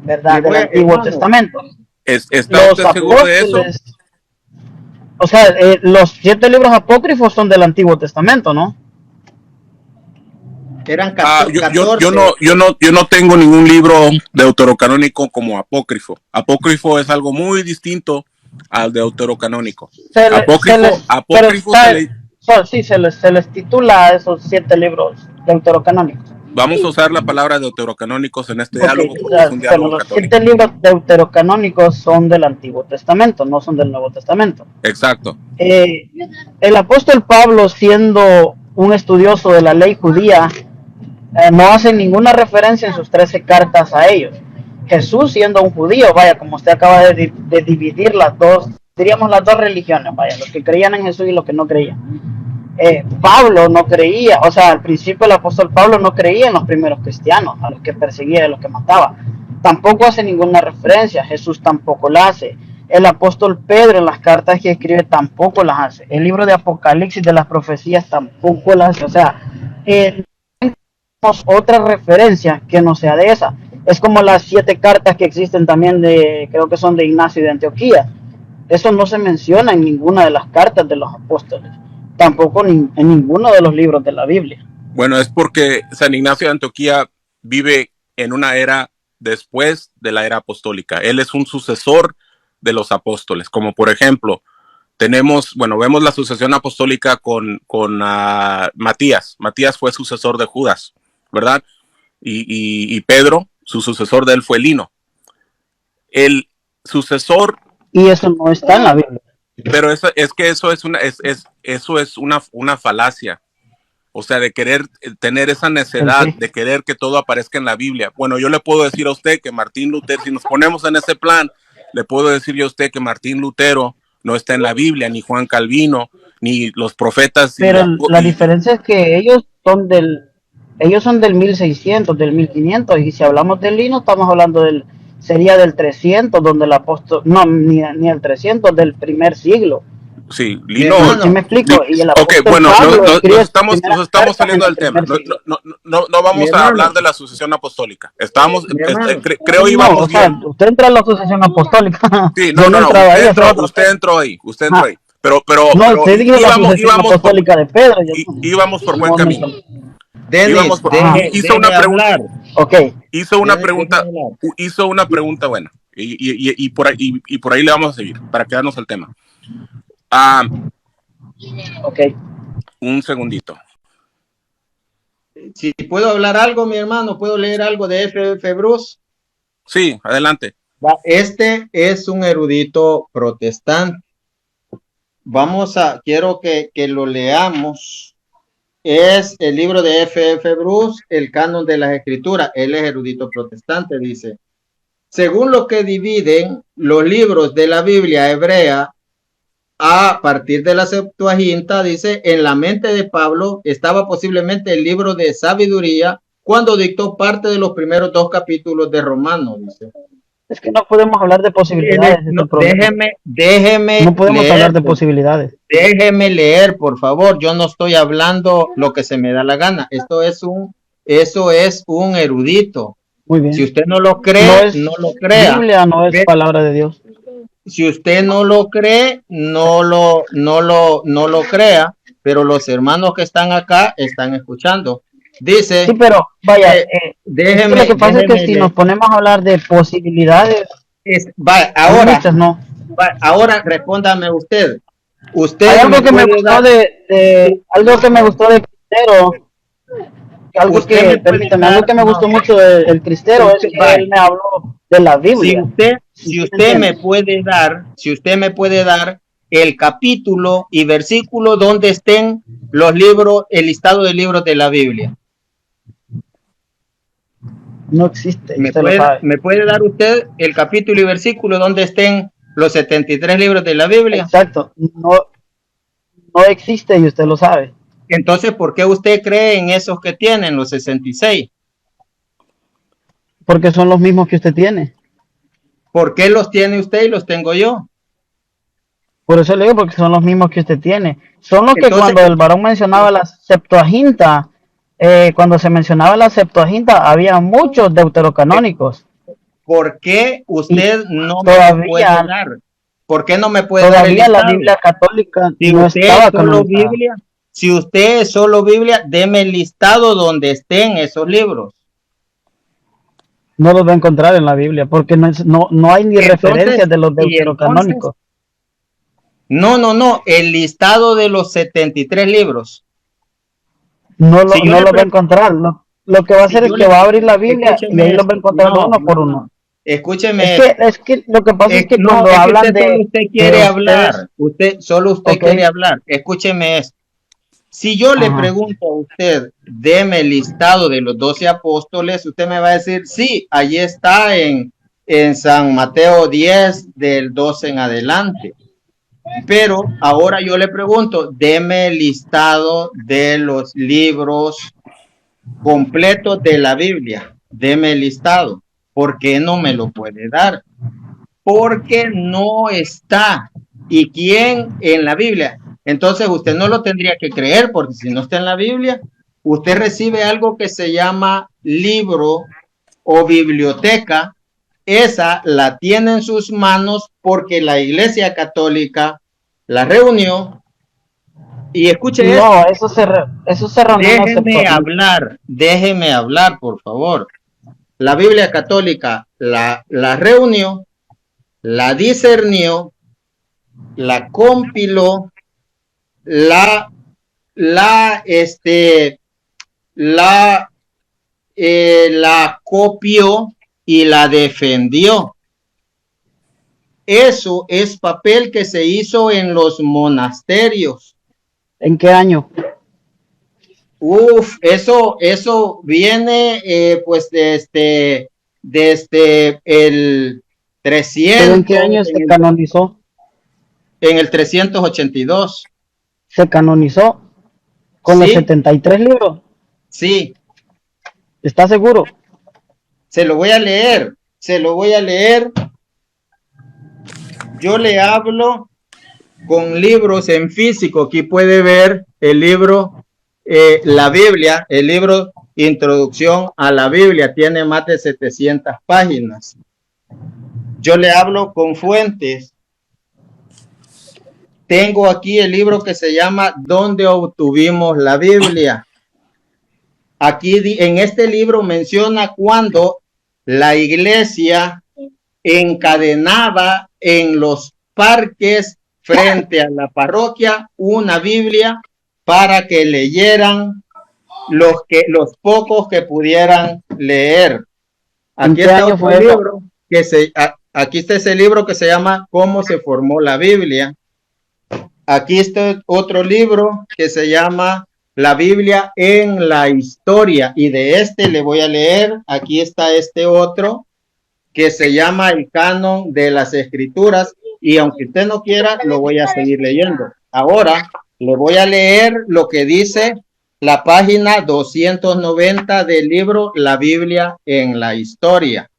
¿verdad? Del Antiguo Testamento. ¿Está Los usted seguro de eso? apóstoles, o sea, los 7 libros apócrifos son del Antiguo Testamento, ¿no? Eran Yo 14. no tengo ningún libro deuterocanónico como apócrifo. Apócrifo es algo muy distinto al deuterocanónico. Apócrifo se les titula a esos 7 libros deuterocanónicos. Vamos a usar la palabra deuterocanónicos en este Ok, diálogo porque es un diálogo los católico. 7 libros deuterocanónicos son del Antiguo Testamento, no son del Nuevo Testamento. Exacto. El apóstol Pablo, siendo un estudioso de la ley judía, no hace ninguna referencia en sus 13 cartas a ellos. Jesús, siendo un judío, vaya, como usted acaba de dividir las dos, diríamos las dos religiones, vaya, los que creían en Jesús y los que no creían. Pablo no creía, o sea, al principio el apóstol Pablo no creía en los primeros cristianos, a los que perseguía y a los que mataba. Tampoco hace ninguna referencia, Jesús tampoco la hace. El apóstol Pedro en las cartas que escribe tampoco las hace. El libro de Apocalipsis de las profecías tampoco las hace. O sea, otra referencia que no sea de esa. Es como las 7 cartas que existen también creo que son de Ignacio de Antioquía. Eso no se menciona en ninguna de las cartas de los apóstoles, tampoco en ninguno de los libros de la Biblia. Bueno, es porque San Ignacio de Antioquía vive en una era después de la era apostólica. Él es un sucesor de los apóstoles, como por ejemplo, vemos la sucesión apostólica con Matías. Matías fue sucesor de Judas, ¿verdad? Y Pedro, su sucesor de él fue Lino. El sucesor... Y eso no está en la Biblia. Pero eso es una falacia. O sea, de querer tener esa necedad de querer que todo aparezca en la Biblia. Bueno, yo le puedo decir a usted que Martín Lutero, si nos ponemos en ese plan, le puedo decir yo a usted que Martín Lutero no está en la Biblia, ni Juan Calvino, ni los profetas. Pero la diferencia es que ellos son del 1600, del 1500, y si hablamos de Lino, estamos hablando sería del 300, donde el apóstol, no, ni el 300, del primer siglo. Sí, Lino. ¿Sí me explico? Y el ok, bueno, nos estamos saliendo del tema. No vamos a hablar de la sucesión apostólica. Creo íbamos bien. Usted entra en la sucesión apostólica. Sí, no, usted entró ahí. Pero usted dijo la sucesión apostólica de Pedro. Íbamos por buen camino. Hizo una pregunta. Hizo una pregunta buena. Y por ahí le vamos a seguir para quedarnos al tema. Un segundito. Si puedo hablar algo, mi hermano, ¿puedo leer algo de F. Bruce? Sí, adelante. Este es un erudito protestante. Quiero que lo leamos. Es el libro de F. Bruce, el canon de las escrituras. Él es erudito protestante, dice. Según lo que dividen los libros de la Biblia hebrea, a partir de la Septuaginta, dice, en la mente de Pablo estaba posiblemente el libro de sabiduría cuando dictó parte de los primeros 2 capítulos de Romanos, dice. Es que no podemos hablar de posibilidades, es No, el problema. déjeme No podemos leer, hablar de posibilidades. déjeme leer, por favor. Yo no estoy hablando lo que se me da la gana. Eso es un erudito. Muy Si bien. usted no lo No cree, es no lo crea. Biblia, no es Ve, palabra de Dios. si usted no lo cree, no lo crea, pero los hermanos que están acá están escuchando. Sí, Dice, pero vaya, eh, es que lo que pasa es que si nos leer. ponemos a hablar de posibilidades, hay Ahora, muchas, ¿no? ahora respóndame usted. Hay Usted algo me que me puede gustó dar, algo que me gustó de Cristero, usted me puede permítame, algo dar, que me no, gustó mucho del Cristero es usted, que él me habló de la Biblia. si ¿Sí me usted me entiendes? puede dar, si usted me puede dar el capítulo y versículo donde estén los libros, el listado de libros de la Biblia. No existe, y usted lo sabe. ¿Me puede dar usted el capítulo y versículo donde estén los 73 libros de la Biblia? Exacto, no existe y usted lo sabe. Entonces, ¿por qué usted cree en esos que tienen los 66? Porque son los mismos que usted tiene. ¿Por qué los tiene usted y los tengo yo? Por eso le digo, porque son los mismos que usted tiene. Son los que Entonces, cuando el varón mencionaba la Septuaginta, cuando se mencionaba la Septuaginta, había muchos deuterocanónicos. ¿por qué Y usted no me lo puede todavía, dar? ¿Por qué no me puede dar el todavía la listado? Biblia católica Si no usted es estaba solo canonizada. Biblia, si usted es solo Biblia, deme el listado donde estén esos libros. No los va a encontrar en la Biblia, porque no hay ni referencias de los Y entonces, deuterocanónicos. no, el listado de los 73 libros. Si yo No le los va a pre- encontrar. Lo que va a si hacer es yo que le, va a abrir la Biblia y ahí escúcheme los va a esto, encontrar uno por uno. no, escúcheme esto. Es que lo que pasa es que No, cuando es que hablan usted de quiere ustedes, hablar, solo usted ok, quiere hablar. Escúcheme esto. Si yo le ajá. pregunto a usted, deme el listado de los 12 apóstoles, usted me va a decir, sí, allí está en San Mateo 10, del 12 en adelante. Pero ahora yo le pregunto, deme el listado de los libros completos de la Biblia. Deme el listado. ¿Por qué no me lo puede dar? Porque no está. ¿Y quién en la Biblia? Entonces usted no lo tendría que creer, porque si no está en la Biblia, usted recibe algo que se llama libro o biblioteca. Esa la tiene en sus manos porque la Iglesia Católica la reunió. Y escuche esto, No, eso se reunió en la Septuaginta. déjeme hablar, por favor. La Biblia Católica la reunió, la discernió, la compiló, la, la, este, la copió y la defendió. Eso es papel que se hizo en los monasterios. ¿En qué año? Eso viene pues desde el ¿Pero en qué 300, año se canonizó? en el 382. Se canonizó con los Sí, 73 libros. sí, ¿Está seguro? se lo voy a leer. Yo le hablo con libros en físico. Aquí puede ver el libro, la Biblia, el libro Introducción a la Biblia. Tiene más de 700 páginas. Yo le hablo con fuentes. Tengo aquí el libro que se llama ¿Dónde obtuvimos la Biblia? Aquí en este libro menciona cuando la iglesia encadenaba en los parques frente a la parroquia una Biblia para que leyeran los pocos que pudieran leer. Aquí está otro libro aquí está ese libro que se llama ¿Cómo se formó la Biblia? Aquí está otro libro que se llama La Biblia en la historia, y de este le voy a leer. Aquí está este otro que se llama El Canon de las Escrituras, y aunque usted no quiera, lo voy a seguir leyendo. Ahora le voy a leer lo que dice la página 290 del libro La Biblia en la historia.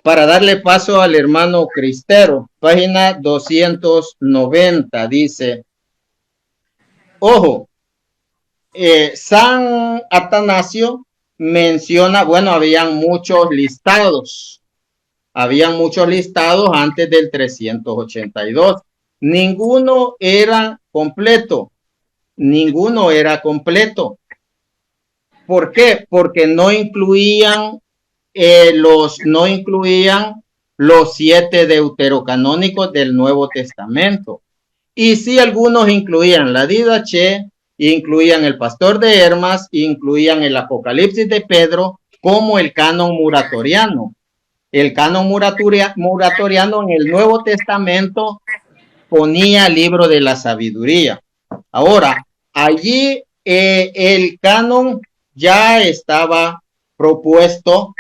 para darle paso al hermano Cristero. Página 290 dice, ojo, San Atanasio menciona, bueno, habían muchos listados antes del 382. Ninguno era completo. ¿Por qué? Porque no incluían los 7 deuterocanónicos del Nuevo Testamento. Y sí, algunos incluían la Didache, incluían el Pastor de Hermas, incluían el Apocalipsis de Pedro, como el canon muratoriano. El canon muratoriano en el Nuevo Testamento ponía el libro de la sabiduría. Ahora, allí el canon ya estaba propuesto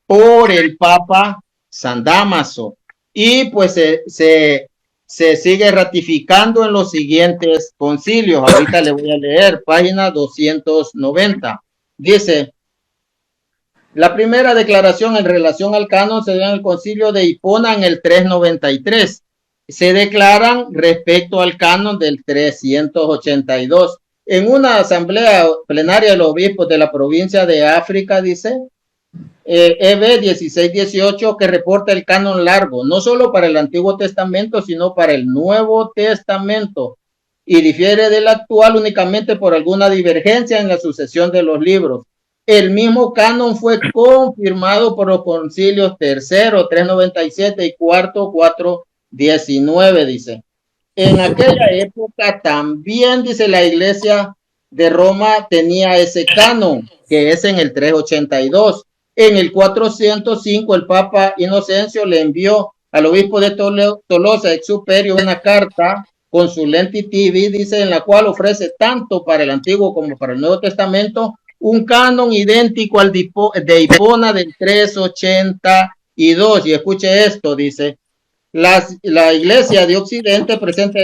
por el Papa San Dámaso y pues se sigue ratificando en los siguientes concilios. Ahorita le voy a leer, página 290. Dice, la primera declaración en relación al canon se dio en el concilio de Hipona en el 393. Se declaran respecto al canon del 382. En una asamblea plenaria de los obispos de la provincia de África, dice, EB 1618, que reporta el canon largo, no solo para el Antiguo Testamento, sino para el Nuevo Testamento, y difiere del actual únicamente por alguna divergencia en la sucesión de los libros. El mismo canon fue confirmado por los concilios tercero, 397 y cuarto, 419, dice. En aquella época también, dice, la Iglesia de Roma tenía ese canon, que es en el 382. En el 405, el Papa Inocencio le envió al obispo de Tolosa ex Superio una carta con su Lentitivi, dice, en la cual ofrece tanto para el Antiguo como para el Nuevo Testamento un canon idéntico al de Hipona del 382. Y escuche esto, dice, la Iglesia de Occidente presenta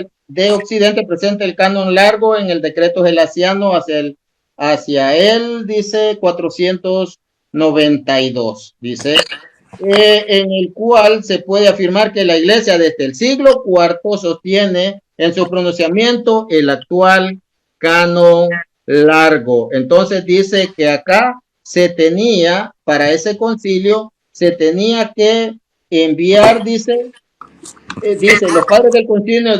el canon largo en el decreto gelasiano hacia él, dice, 492, dice, en el cual se puede afirmar que la Iglesia desde el siglo IV sostiene en su pronunciamiento el actual canon largo. Entonces dice que acá se tenía, para ese concilio, se tenía que enviar, dice, los padres del concilio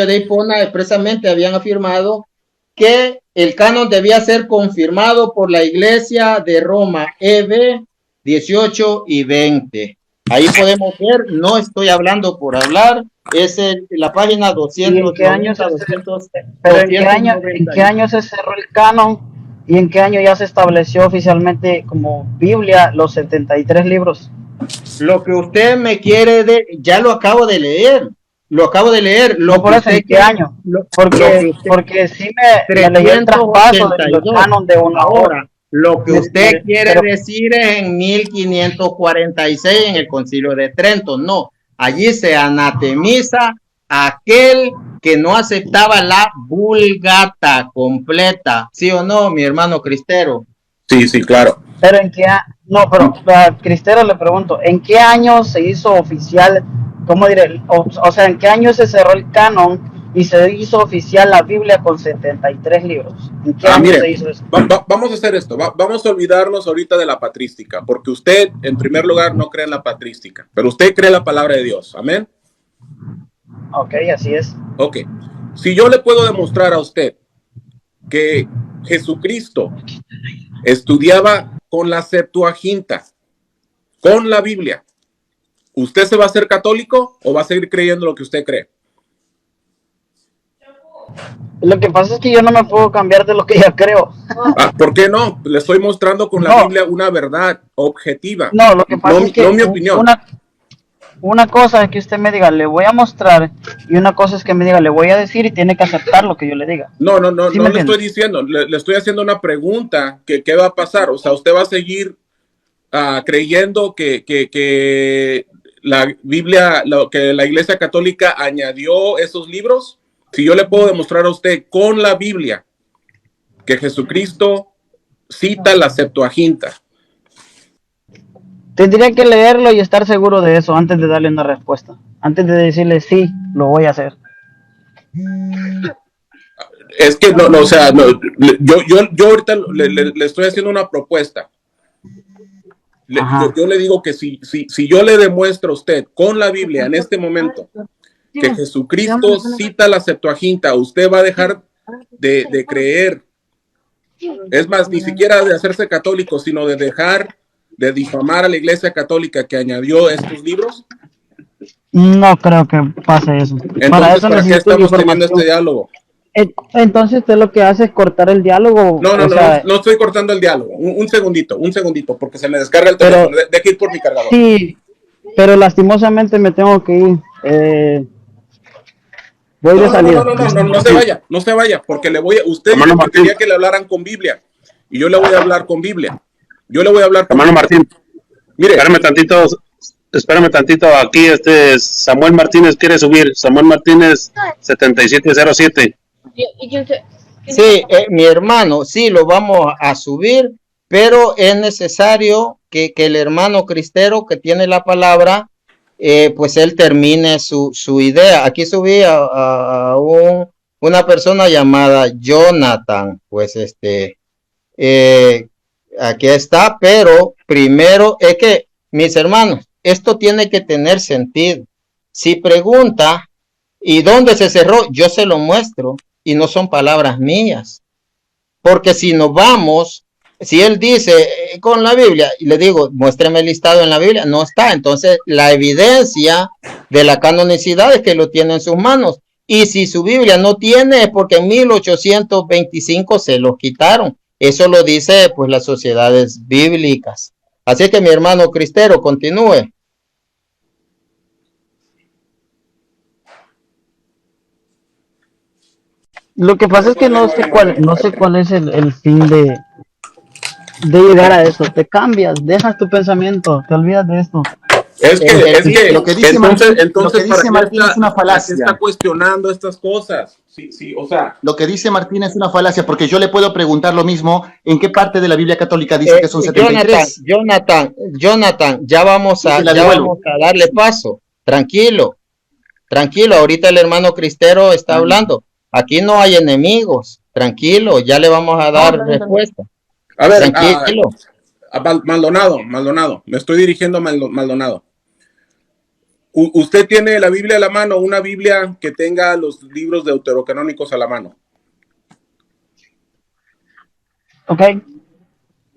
de Hipona expresamente habían afirmado que el canon debía ser confirmado por la Iglesia de Roma, EB 18 y 20. Ahí podemos ver, no estoy hablando por hablar, es la página 290, 200. Pero ¿en qué año se cerró el canon y en qué año ya se estableció oficialmente como Biblia los 73 libros? Lo que usted me quiere ya lo acabo de leer. Lo por eso, ¿en qué año? Porque sí me leí el traspaso del canon de una hora. Lo que usted quiere decir es en 1546 en el Concilio de Trento. No, allí se anatemiza a aquel que no aceptaba la Vulgata completa. ¿Sí o no, mi hermano Cristero? Sí, claro. Pero a Cristero le pregunto, ¿en qué año se hizo oficial, cómo diré, o sea, en qué año se cerró el canon y se hizo oficial la Biblia con 73 libros? ¿En qué año se hizo eso? Vamos a hacer esto, vamos a olvidarnos ahorita de la patrística, porque usted, en primer lugar, no cree en la patrística, pero usted cree en la palabra de Dios, ¿amén? Ok, así es. Ok, si yo le puedo demostrar a usted que Jesucristo estudiaba con la Septuaginta, con la Biblia, ¿usted se va a hacer católico o va a seguir creyendo lo que usted cree? Lo que pasa es que yo no me puedo cambiar de lo que ya creo. ¿Por qué no? Le estoy mostrando con la Biblia una verdad objetiva. No, lo que pasa es que no mi opinión. Una cosa es que usted me diga, le voy a mostrar, y una cosa es que me diga, le voy a decir y tiene que aceptar lo que yo le diga. No le estoy diciendo, le estoy haciendo una pregunta, que qué va a pasar. O sea, usted va a seguir creyendo que la Biblia, que la Iglesia Católica añadió esos libros. Si yo le puedo demostrar a usted con la Biblia que Jesucristo cita la Septuaginta. Tendría que leerlo y estar seguro de eso antes de darle una respuesta. Antes de decirle sí, lo voy a hacer. Es que no, o sea, no, yo ahorita le estoy haciendo una propuesta. Yo le digo que si yo le demuestro a usted con la Biblia en este momento que Jesucristo cita la Septuaginta, usted va a dejar de creer. Es más, ni siquiera de hacerse católico, sino de dejar de difamar a la Iglesia Católica que añadió estos libros. No creo que pase eso. Entonces, ¿para qué estamos teniendo este diálogo? Entonces usted lo que hace es cortar el diálogo. No estoy cortando el diálogo. Un segundito, porque se me descarga el teléfono. Deje ir por mi cargador. Sí, pero lastimosamente me tengo que ir. Voy de salida. No se vaya, porque usted dijo que quería que le hablaran con Biblia, y yo le voy a hablar con Biblia. Yo le voy a hablar con hermano Martín. Mire, espérame tantito, aquí Samuel Martínez quiere subir. Samuel Martínez 7707. Sí, mi hermano, sí, lo vamos a subir, pero es necesario que el hermano Cristero que tiene la palabra, pues él termine su idea. Aquí subí a una persona llamada Jonathan, pues aquí está, pero primero es que, mis hermanos, esto tiene que tener sentido. Si pregunta, ¿y dónde se cerró? Yo se lo muestro. Y no son palabras mías. Porque si nos vamos, si él dice con la Biblia, y le digo, muéstreme el listado en la Biblia, no está. Entonces, la evidencia de la canonicidad es que lo tiene en sus manos. Y si su Biblia no tiene, es porque en 1825 se los quitaron. Eso lo dice, pues, las sociedades bíblicas. Así que, mi hermano Cristero, continúe. Lo que pasa es que no sé cuál es el fin de llegar a eso. Te cambias, dejas tu pensamiento, te olvidas de esto. Es que lo que dice entonces Martín es una falacia. Está cuestionando estas cosas. Sí, o sea. Lo que dice Martín es una falacia, porque yo le puedo preguntar lo mismo. ¿En qué parte de la Biblia católica dice que son 73? Jonathan, ya vamos a darle paso. Tranquilo. Ahorita el hermano Cristero está hablando. Aquí no hay enemigos. Tranquilo, ya le vamos a dar respuesta. A ver, tranquilo. Maldonado, me estoy dirigiendo a Maldonado. ¿Usted tiene la Biblia a la mano, una Biblia que tenga los libros deuterocanónicos a la mano? Ok.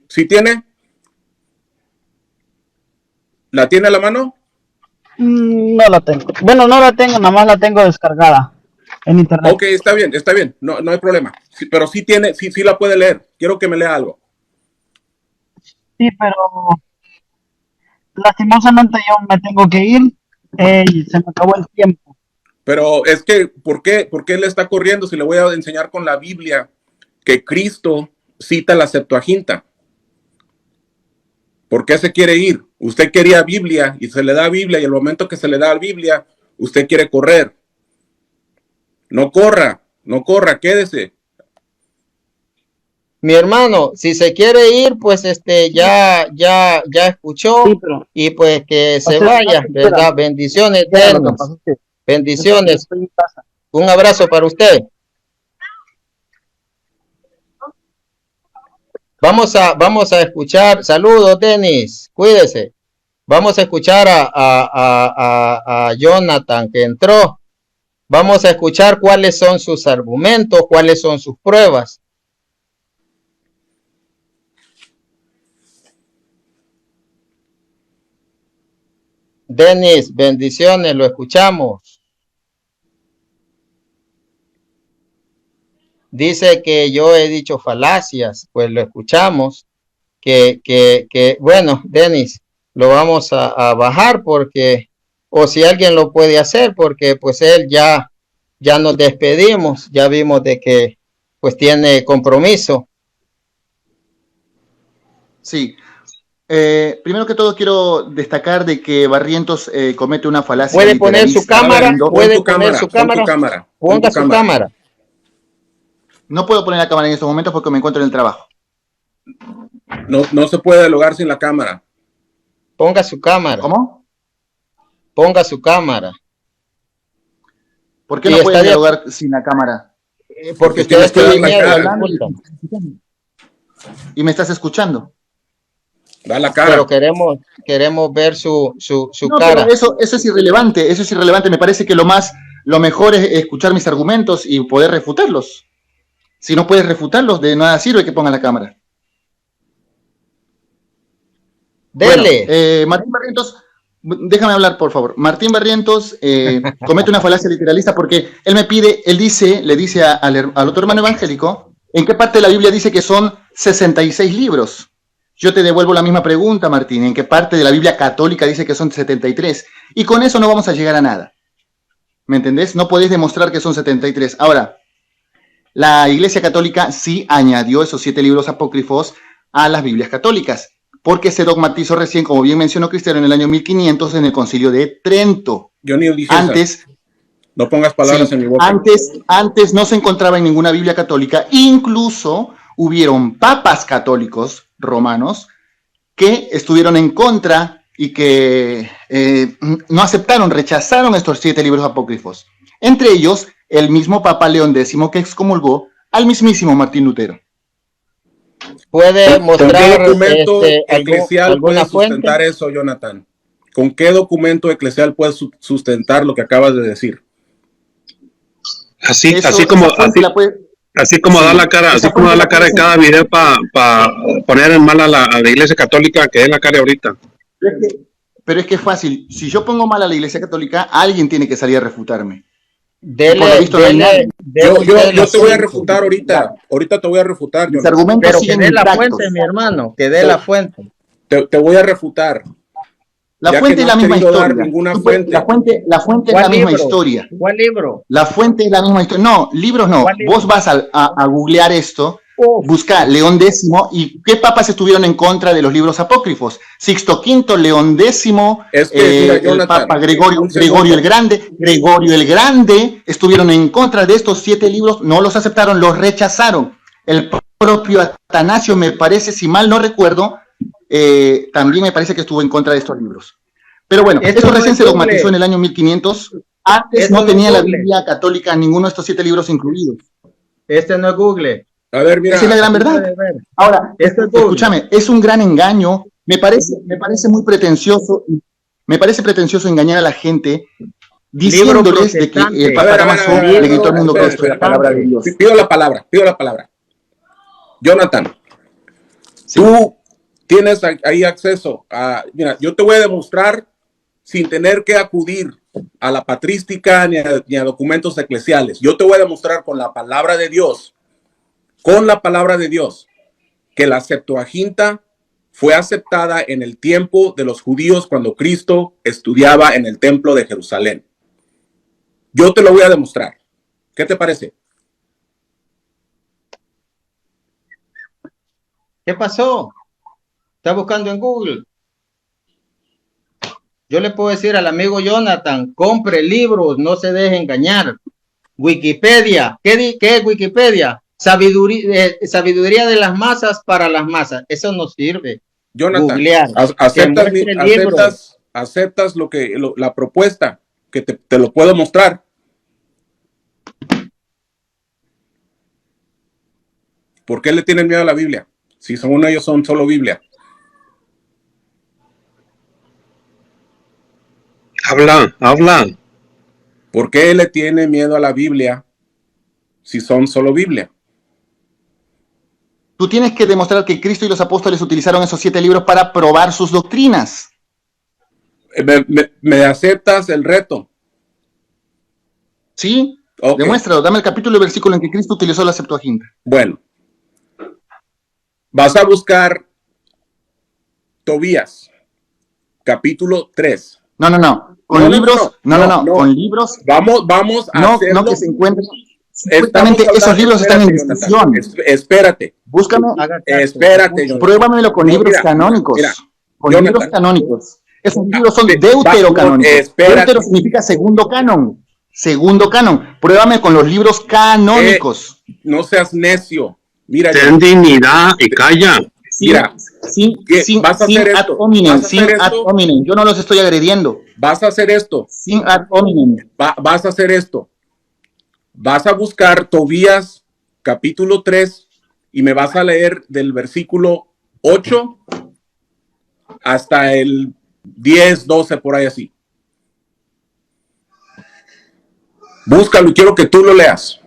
¿Sí tiene? ¿La tiene a la mano? No la tengo. Bueno, no la tengo, nada más la tengo descargada en internet. Ok, está bien, no hay problema. Sí, pero sí tiene, sí la puede leer. Quiero que me lea algo. Sí, pero lastimosamente yo me tengo que ir. Se me acabó el tiempo. Pero es que, ¿por qué le está corriendo si le voy a enseñar con la Biblia que Cristo cita la Septuaginta? ¿Por qué se quiere ir? Usted quería Biblia y se le da Biblia, y el momento que se le da Biblia, usted quiere correr. No corra, quédese. Mi hermano, si se quiere ir, pues ya escuchó, sí, y pues que se vaya, ¿verdad? Bendiciones, bendiciones. Un abrazo para usted. Vamos a escuchar. Saludos, Denis. Cuídese. Vamos a escuchar a Jonathan, que entró. Vamos a escuchar cuáles son sus argumentos, cuáles son sus pruebas. Denis, bendiciones, lo escuchamos. Dice que yo he dicho falacias, pues lo escuchamos. Bueno, Denis, lo vamos a bajar porque, o si alguien lo puede hacer, porque pues él ya nos despedimos, ya vimos de que pues tiene compromiso. Sí. Primero que todo quiero destacar de que Barrientos comete una falacia. ¿Puede poner su cámara? Ponga su cámara. No puedo poner la cámara en estos momentos porque me encuentro en el trabajo. No se puede dialogar sin la cámara. Ponga su cámara. ¿Cómo? Ponga su cámara. ¿Por qué Y no pueden está de- dialogar sin la cámara? Porque tienes ustedes que dar tienen la miedo. cara. disculpen. Y me estás escuchando. Da la cara. Pero queremos ver su No, cara. pero eso es irrelevante, eso es irrelevante. Me parece que lo mejor es escuchar mis argumentos y poder refutarlos. Si no puedes refutarlos, de nada sirve que pongan la cámara. Dele. Bueno, Martín Barrientos, déjame hablar, por favor. Martín Barrientos comete una falacia literalista porque él le dice al otro hermano evangélico, ¿en qué parte de la Biblia dice que son 66 libros? Yo te devuelvo la misma pregunta, Martín. ¿En qué parte de la Biblia católica dice que son 73? Y con eso no vamos a llegar a nada. ¿Me entendés? No podéis demostrar que son 73. Ahora, la Iglesia Católica sí añadió esos 7 libros apócrifos a las Biblias católicas, porque se dogmatizó recién, como bien mencionó Cristiano, en el año 1500 en el Concilio de Trento. Yo ni dije Antes, esa. No pongas palabras en mi boca. antes no se encontraba en ninguna Biblia católica, incluso hubieron papas católicos romanos que estuvieron en contra y que no aceptaron, rechazaron estos 7 libros apócrifos. Entre ellos, el mismo Papa León X que excomulgó al mismísimo Martín Lutero. ¿Puede ¿Con qué mostrar documento eclesial alguna puede sustentar fuente? eso, Jonathan? ¿Con qué documento eclesial puedes sustentar lo que acabas de decir? Así como da la cara, así como da la cara de cada video para poner en mal a la Iglesia Católica, que es la cara ahorita. Pero es que es fácil. Si yo pongo mal a la Iglesia Católica, alguien tiene que salir a refutarme. Dele, Por lo visto, no hay nadie. Yo te voy a refutar ahorita. Ahorita te voy a refutar. Mis Jonathan. argumentos Pero que siguen dé la intactos. fuente, mi hermano, que dé la fuente. Te voy a refutar. La Ya fuente que es no la has misma querido dar historia. ninguna Tú puedes- fuente. La fuente es la ¿Cuál misma libro? historia. ¿Cuál libro? La fuente es la misma historia. No, libros no. ¿Cuál libro? Vos vas a googlear esto, Uf. busca León X y qué papas estuvieron en contra de los libros apócrifos. Sixto V, León X, Es que, mira, el Jonathan, Papa Gregorio un segundo. Gregorio el Grande estuvieron en contra de estos 7 libros, no los aceptaron, los rechazaron. El propio Atanasio, me parece, si mal no recuerdo, también me parece que estuvo en contra de estos libros. Pero bueno, Esto esto no recién es se Google. dogmatizó en el año 1500. Antes Esto no no tenía es la Google. Biblia católica ninguno de estos 7 libros incluidos. Este no es Google. A ver, mira. Esa es la gran verdad. Puede ver. Ahora, Esto es Google. escúchame, es un gran engaño. Me parece muy pretencioso. Me parece pretencioso engañar a la gente diciéndoles de que el protestante. Papa Damaso le gritó al mundo que esto es la palabra de Dios. Pido la palabra. Jonathan, tú tienes ahí acceso a... Mira, yo te voy a demostrar sin tener que acudir a la patrística ni a documentos eclesiales. Yo te voy a demostrar con la palabra de Dios, que la Septuaginta fue aceptada en el tiempo de los judíos cuando Cristo estudiaba en el templo de Jerusalén. Yo te lo voy a demostrar. ¿Qué te parece? ¿Qué pasó? Está buscando en Google. Yo le puedo decir al amigo Jonathan, compre libros, no se deje engañar. Wikipedia, ¿qué es Wikipedia? Sabiduría de las masas para las masas. Eso no sirve. Jonathan, Googlear. aceptas la propuesta que te lo puedo mostrar. ¿Por qué le tienen miedo a la Biblia? Si según ellos son solo Biblia. Habla. ¿Por qué le tiene miedo a la Biblia si son solo Biblia? Tú tienes que demostrar que Cristo y los apóstoles utilizaron esos 7 libros para probar sus doctrinas. ¿Me aceptas el reto? ¿Sí? Okay. Demuéstralo. Dame el capítulo y versículo en que Cristo utilizó la Septuaginta. Bueno. Vas a buscar Tobías, capítulo 3. No. Con libros. No. Con libros. Vamos a hacerlo. No que se encuentren. Supuestamente esos libros están en discusión. Espérate. Búscame. Espérate, Jonathan. Pruébamelo con libros canónicos. Con Jonathan. libros canónicos. Esos libros son deuterocanónicos. Espérate. Deutero significa segundo canon. Segundo canon. Pruébame con los libros canónicos. No seas necio. Mira, Ten dignidad y calla. Mira, sin vas a hacer ad esto. hominem, Vas a sin hacer ad esto. hominem. Yo no los estoy agrediendo. Vas a hacer esto. Sin ad hominem. Vas a hacer esto. Vas a buscar Tobías capítulo 3 y me vas a leer del versículo 8 hasta el 10, 12, por ahí así. Búscalo y quiero que tú lo leas.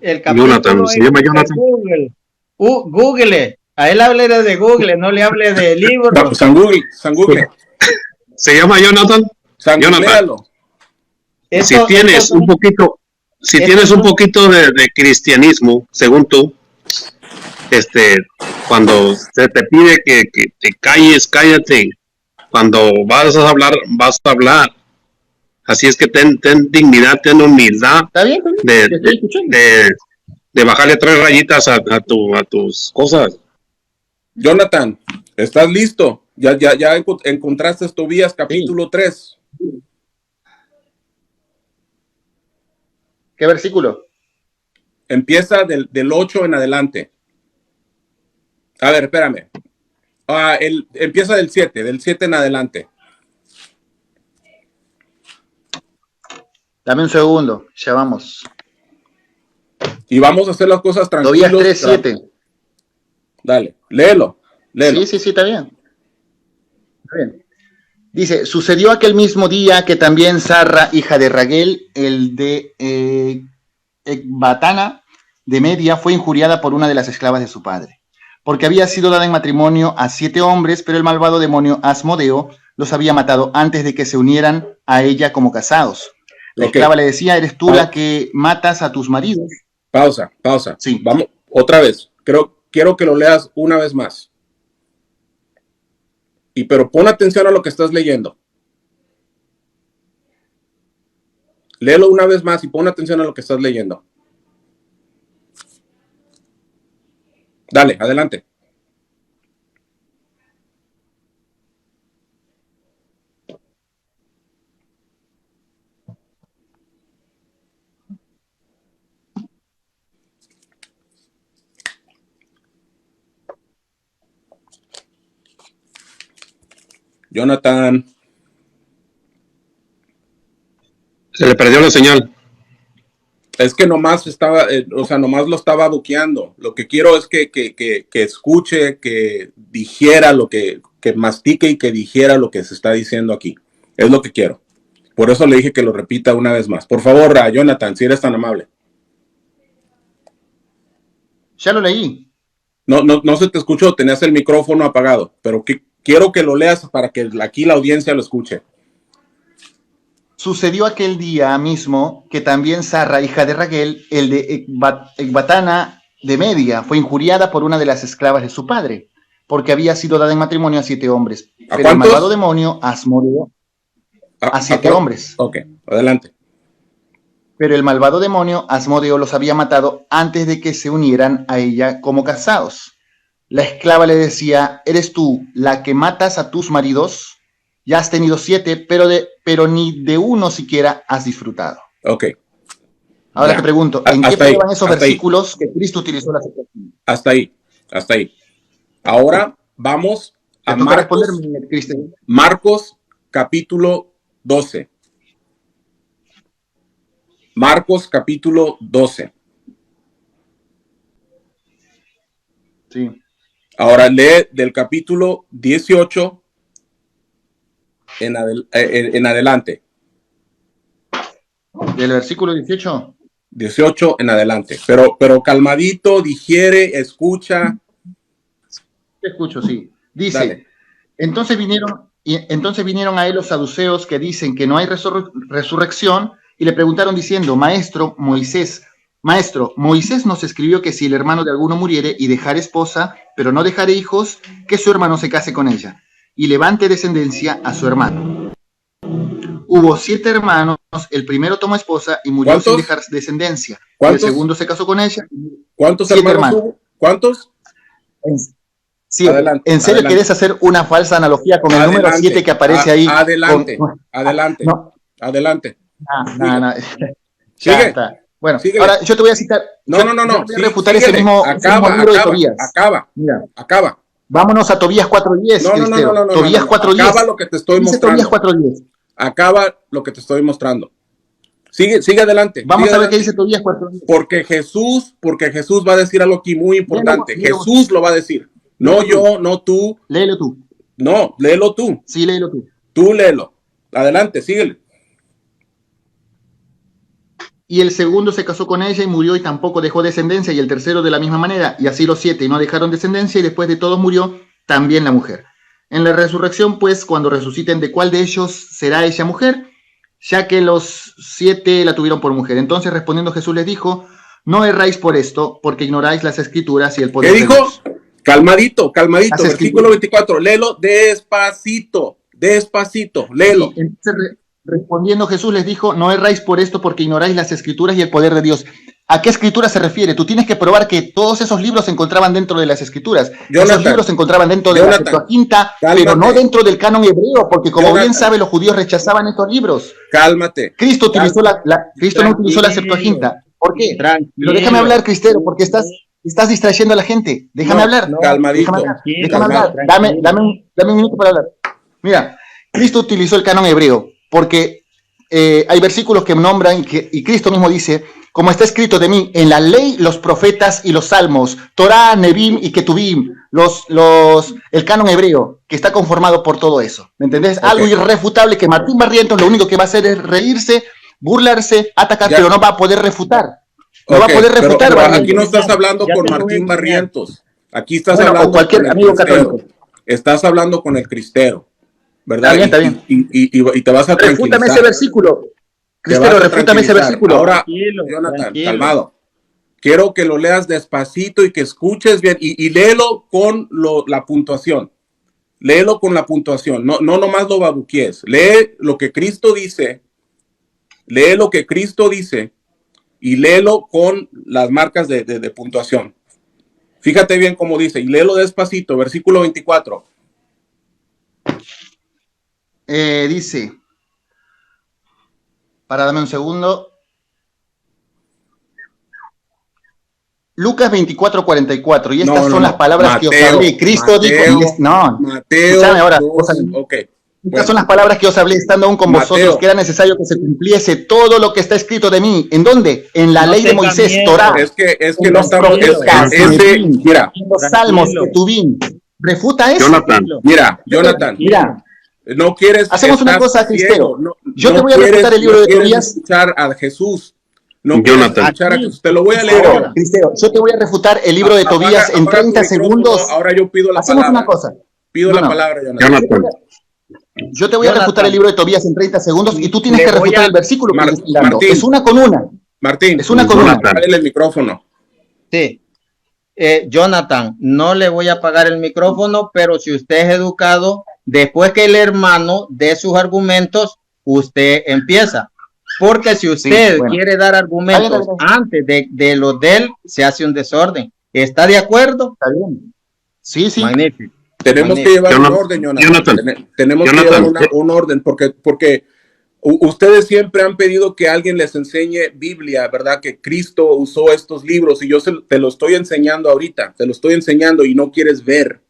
El capítulo Jonathan, se llama es de Jonathan. Google. Google. A él hable de Google, no le hable de libros. San Google. Se llama Jonathan. Jonathan, Léalo. si tienes un poquito, de cristianismo, según tú, cuando se te pide que te calles, cállate. Cuando vas a hablar, vas a hablar. Así es que ten dignidad, ten humildad. ¿Está bien? De bajarle 3 rayitas a tus cosas. Jonathan, ¿estás listo? Ya encontraste Tobías capítulo 3. ¿Qué versículo? Empieza del 8 en adelante. A ver, espérame. Empieza del 7 en adelante. Dame un segundo, ya vamos. Y vamos a hacer las cosas tranquilos. Tobías 3:7. Dale, léelo. Sí, está bien. Está bien. Dice, sucedió aquel mismo día que también Sarra, hija de Raguel, el de Ecbatana de Media, fue injuriada por una de las esclavas de su padre, porque había sido dada en matrimonio a 7 hombres, pero el malvado demonio Asmodeo los había matado antes de que se unieran a ella como casados. La esclava le decía, ¿eres tú la que matas a tus maridos? Pausa. Sí. Vamos, otra vez. Quiero que lo leas una vez más. Pero pon atención a lo que estás leyendo. Léelo una vez más y pon atención a lo que estás leyendo. Dale, adelante. Jonathan. Se le perdió la señal. Es que nomás nomás lo estaba buqueando. Lo que quiero es que escuche, que digiera que mastique y que digiera lo que se está diciendo aquí. Es lo que quiero. Por eso le dije que lo repita una vez más. Por favor, Jonathan, si eres tan amable. Ya lo leí. No se te escuchó, tenías el micrófono apagado, pero quiero que lo leas para que aquí la audiencia lo escuche. Sucedió aquel día mismo que también Sarra, hija de Raguel, el de Ecbatana de Media, fue injuriada por una de las esclavas de su padre, porque había sido dada en matrimonio a 7 hombres. Pero el malvado demonio Asmodeo a 7 hombres. Ok, adelante. Pero el malvado demonio Asmodeo los había matado antes de que se unieran a ella como casados. La esclava le decía, ¿eres tú la que matas a tus maridos? Ya has tenido 7, pero ni de uno siquiera has disfrutado. Ok. Ahora te pregunto, ¿en qué prueban esos versículos que Cristo utilizó la separación? Hasta ahí. Ahora vamos a Marcos capítulo 12. Marcos capítulo 12. Sí. Ahora lee del capítulo 18 en adelante. ¿Del versículo 18? 18 en adelante. Pero calmadito, digiere, escucha. Te escucho, sí. Dice, dale. Entonces vinieron a él los saduceos que dicen que no hay resurrección y le preguntaron diciendo, Maestro, Moisés nos escribió que si el hermano de alguno muriere y dejare esposa, pero no dejare hijos, que su hermano se case con ella y levante descendencia a su hermano. Hubo 7 hermanos, el primero tomó esposa y murió sin dejar descendencia. ¿Cuántos? El segundo se casó con ella. ¿Cuántos hermanos hubo? ¿Cuántos? Sí, adelante, ¿en serio querés hacer una falsa analogía con el número 7 que aparece ahí? Adelante. No. Sigue. Ya está. Bueno, Síguele. ahora yo te voy a citar. No. Yo voy a refutar ese mismo libro de Tobías. Mira, Acaba. vámonos a Tobías 4:10. No. Tobías 4:10. Acaba lo que te estoy Tobías mostrando. 4:10. Acaba lo que te estoy mostrando. Sigue adelante. Vamos a ver qué dice Tobías 4:10. Porque Jesús va a decir algo aquí muy importante. Jesús lo va a decir. No yo, no tú. Léelo tú. No, léelo tú. Sí, léelo tú. Tú léelo. Adelante, síguele. Y el segundo se casó con ella y murió y tampoco dejó descendencia, y el tercero de la misma manera, y así los 7 y no dejaron descendencia, y después de todos murió también la mujer. En la resurrección, pues, cuando resuciten, ¿de cuál de ellos será ella mujer? Ya que los 7 la tuvieron por mujer. Entonces, respondiendo Jesús les dijo, no erráis por esto, porque ignoráis las escrituras y el poder ¿Qué dijo? de Dios. Calmadito, Las versículo 24, léelo despacito, léelo. Sí, entonces, respondiendo Jesús les dijo, no erráis por esto porque ignoráis las escrituras y el poder de Dios. ¿A qué escritura se refiere? Tú tienes que probar que todos esos libros se encontraban dentro de las escrituras. Esos libros se encriban dentro de la Septuaginta, pero no dentro del canon hebreo, porque como bien sabe, los judíos rechazaban estos libros. Cálmate. Cristo utilizó Cristo no utilizó la Septuaginta. ¿Por qué? Pero déjame hablar, Cristero, porque estás distrayendo a la gente. Déjame hablar. Calmadito. Déjame hablar. Dame un minuto para hablar. Mira, Cristo utilizó el canon hebreo porque hay versículos que nombran y Cristo mismo dice, como está escrito de mí, en la ley, los profetas y los salmos, Torá, Nebim y Ketubim, el canon hebreo, que está conformado por todo eso. ¿Me entendés? Okay. Algo irrefutable que Martín Barrientos lo único que va a hacer es reírse, burlarse, atacar, pero no va a poder refutar. No va a poder refutar. Pero aquí no estás hablando con Martín Barrientos. Aquí estás hablando cualquier con amigo católico. Estás hablando con el cristero. ¿Verdad? Está bien. Y te vas a tranquilizar. Refútame ese versículo. Cristero, refútame ese versículo. Ahora, Jonathan, calmado. Quiero que lo leas despacito y que escuches bien. Y léelo con la puntuación. Léelo con la puntuación. No nomás lo babuquies. Lee lo que Cristo dice. Lee lo que Cristo dice. Y léelo con las marcas de puntuación. Fíjate bien cómo dice. Y léelo despacito. Versículo 24. Dice, dame un segundo. Lucas 24:44, y estas son las palabras Mateo, que os hablé. Cristo dijo, Mateo, escúchame ahora. Okay. Estas son las palabras que os hablé estando aún con vosotros, que era necesario que se cumpliese todo lo que está escrito de mí. ¿En dónde? En la ley de Moisés, Torá. Es que no estamos... Mira, los salmos, Ketubim. Refuta eso. Jonathan. Mira. No quieres... Hacemos una cosa, Cristero. Yo te voy a refutar el libro de Tobías. Escuchar a Jesús. No quieres escuchar a Jesús. Te lo voy a leer ahora. Cristero, yo te voy a refutar el libro de Tobías en 30 segundos. Ahora yo pido la palabra. Hacemos una cosa. Pido la palabra, Jonathan. Yo te voy a refutar el libro de Tobías en 30 segundos y tú tienes que refutar el versículo que estoy dando. Martín, es una con una. Martín, es una con una. Dale el micrófono. Sí. Jonathan, no le voy a apagar el micrófono, pero si usted es educado, después que el hermano dé sus argumentos, usted empieza. Porque si usted quiere dar argumentos antes de los de él, se hace un desorden. ¿Está de acuerdo? Está bien. Sí. Magnífico. Tenemos que llevar un orden, Jonathan. Tenemos que llevar un orden, porque ustedes siempre han pedido que alguien les enseñe Biblia, ¿verdad? Que Cristo usó estos libros y yo te lo estoy enseñando ahorita, te lo estoy enseñando y no quieres ver.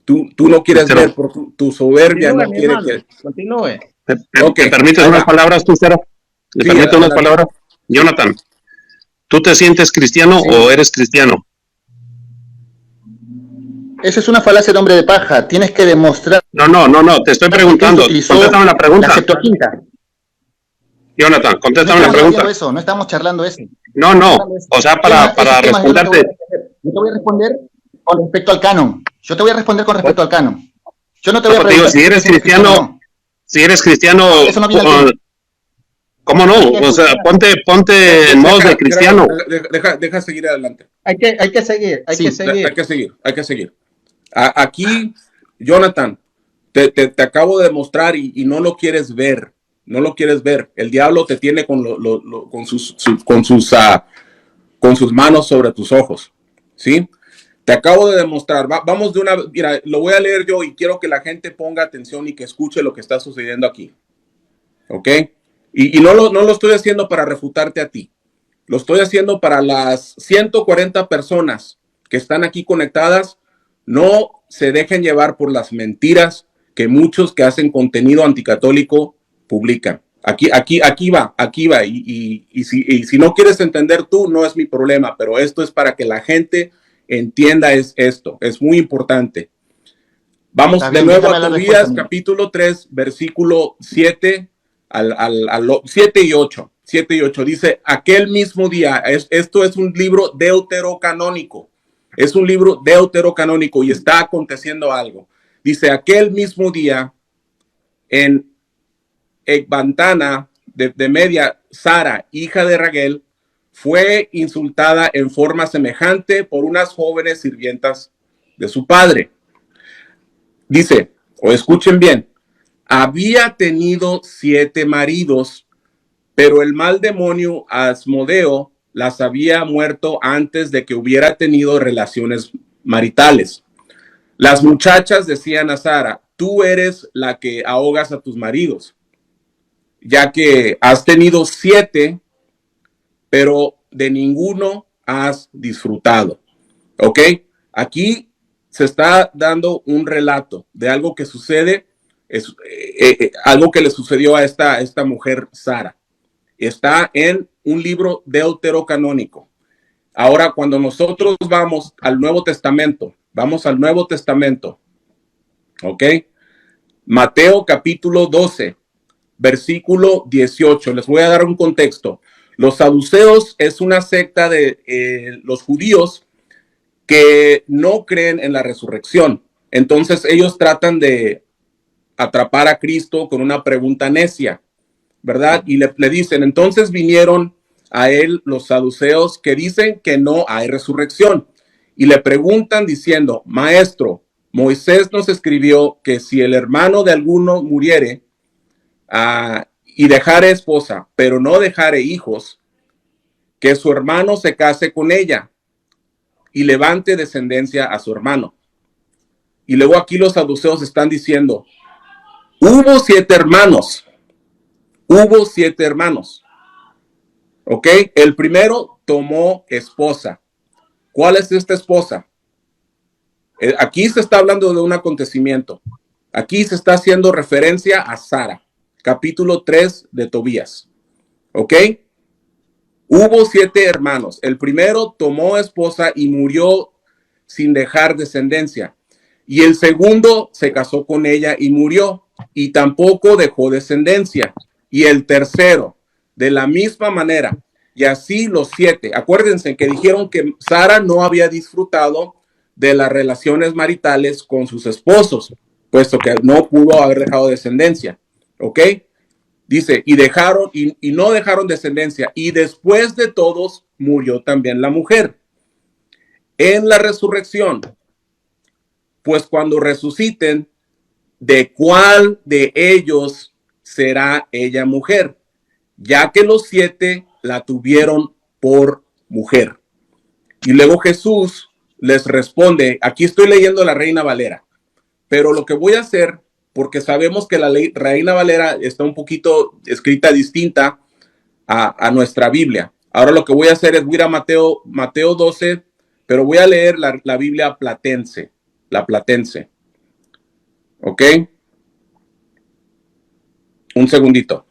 Tú no quieres ver por tu soberbia, no quiere que... Continúe. ¿Te permites unas palabras, tú, Cero? ¿Te permites unas palabras? Jonathan, ¿tú te sientes cristiano o eres cristiano? Esa es una falacia de hombre de paja. Tienes que demostrar... No, te estoy preguntando. Contéstame la pregunta. La Septuaginta. Jonathan, contéstame la pregunta. Eso, no estamos charlando eso. No, o sea, para responderte... Yo te voy a responder con respecto al canon. Yo no te voy a preguntar... si eres cristiano... Eso no viene al ¿Cómo no? O sea, ponte en modo de cristiano. Deja seguir adelante. Hay que seguir. Hay que seguir. Aquí, Jonathan, te acabo de demostrar y no lo quieres ver. No lo quieres ver. El diablo te tiene con sus manos sobre tus ojos. ¿Sí? Te acabo de demostrar. Vamos de una... Mira, lo voy a leer yo y quiero que la gente ponga atención y que escuche lo que está sucediendo aquí. ¿Ok? Y no lo estoy haciendo para refutarte a ti. Lo estoy haciendo para las 140 personas que están aquí conectadas. No se dejen llevar por las mentiras que muchos que hacen contenido anticatólico publican. Aquí va. Y si no quieres entender tú, no es mi problema, pero esto es para que la gente entienda esto. Es muy importante. Vamos de nuevo a Tobías, capítulo 3, versículo 7 al 7 y 8. 7 y 8 dice, aquel mismo día, esto es un libro deuterocanónico, es un libro deuterocanónico y está aconteciendo algo. Dice, aquel mismo día, en Ecbantana de Media, Sara, hija de Raguel, fue insultada en forma semejante por unas jóvenes sirvientas de su padre. Dice, o escuchen bien, había tenido 7 maridos, pero el mal demonio Asmodeo las había muerto antes de que hubiera tenido relaciones maritales. Las muchachas decían a Sara, tú eres la que ahogas a tus maridos, ya que has tenido 7, pero de ninguno has disfrutado. ¿Ok? Aquí se está dando un relato de algo que sucede, algo que le sucedió a esta mujer Sara. Está en un libro deuterocanónico. Ahora, cuando nosotros vamos al Nuevo Testamento, ¿ok? Mateo capítulo 12, versículo 18. Les voy a dar un contexto. Los saduceos es una secta de los judíos que no creen en la resurrección. Entonces ellos tratan de atrapar a Cristo con una pregunta necia, ¿verdad? Y le dicen, entonces vinieron a él los saduceos que dicen que no hay resurrección. Y le preguntan diciendo, maestro, Moisés nos escribió que si el hermano de alguno muriere y dejare esposa, pero no dejare hijos, que su hermano se case con ella y levante descendencia a su hermano. Y luego aquí los saduceos están diciendo, hubo 7 hermanos, ¿ok? El primero tomó esposa. ¿Cuál es esta esposa? Aquí se está hablando de un acontecimiento. Aquí se está haciendo referencia a Sara, capítulo 3 de Tobías, ¿ok? Hubo 7 hermanos. El primero tomó esposa y murió sin dejar descendencia. Y el segundo se casó con ella y murió, y tampoco dejó descendencia. Y el tercero, de la misma manera. Y así los 7. Acuérdense que dijeron que Sara no había disfrutado de las relaciones maritales con sus esposos, puesto que no pudo haber dejado descendencia. ¿Ok? Dice, y no dejaron descendencia, y después de todos murió también la mujer. En la resurrección, pues cuando resuciten, ¿de cuál de ellos será ella mujer? Ya que los 7 la tuvieron por mujer. Y luego Jesús les responde, aquí estoy leyendo la Reina Valera, pero lo que voy a hacer, porque sabemos que la Reina Valera está un poquito escrita distinta a nuestra Biblia. Ahora lo que voy a hacer es voy a ir a Mateo 12, pero voy a leer la Biblia platense, la platense. ¿Ok? Un segundito.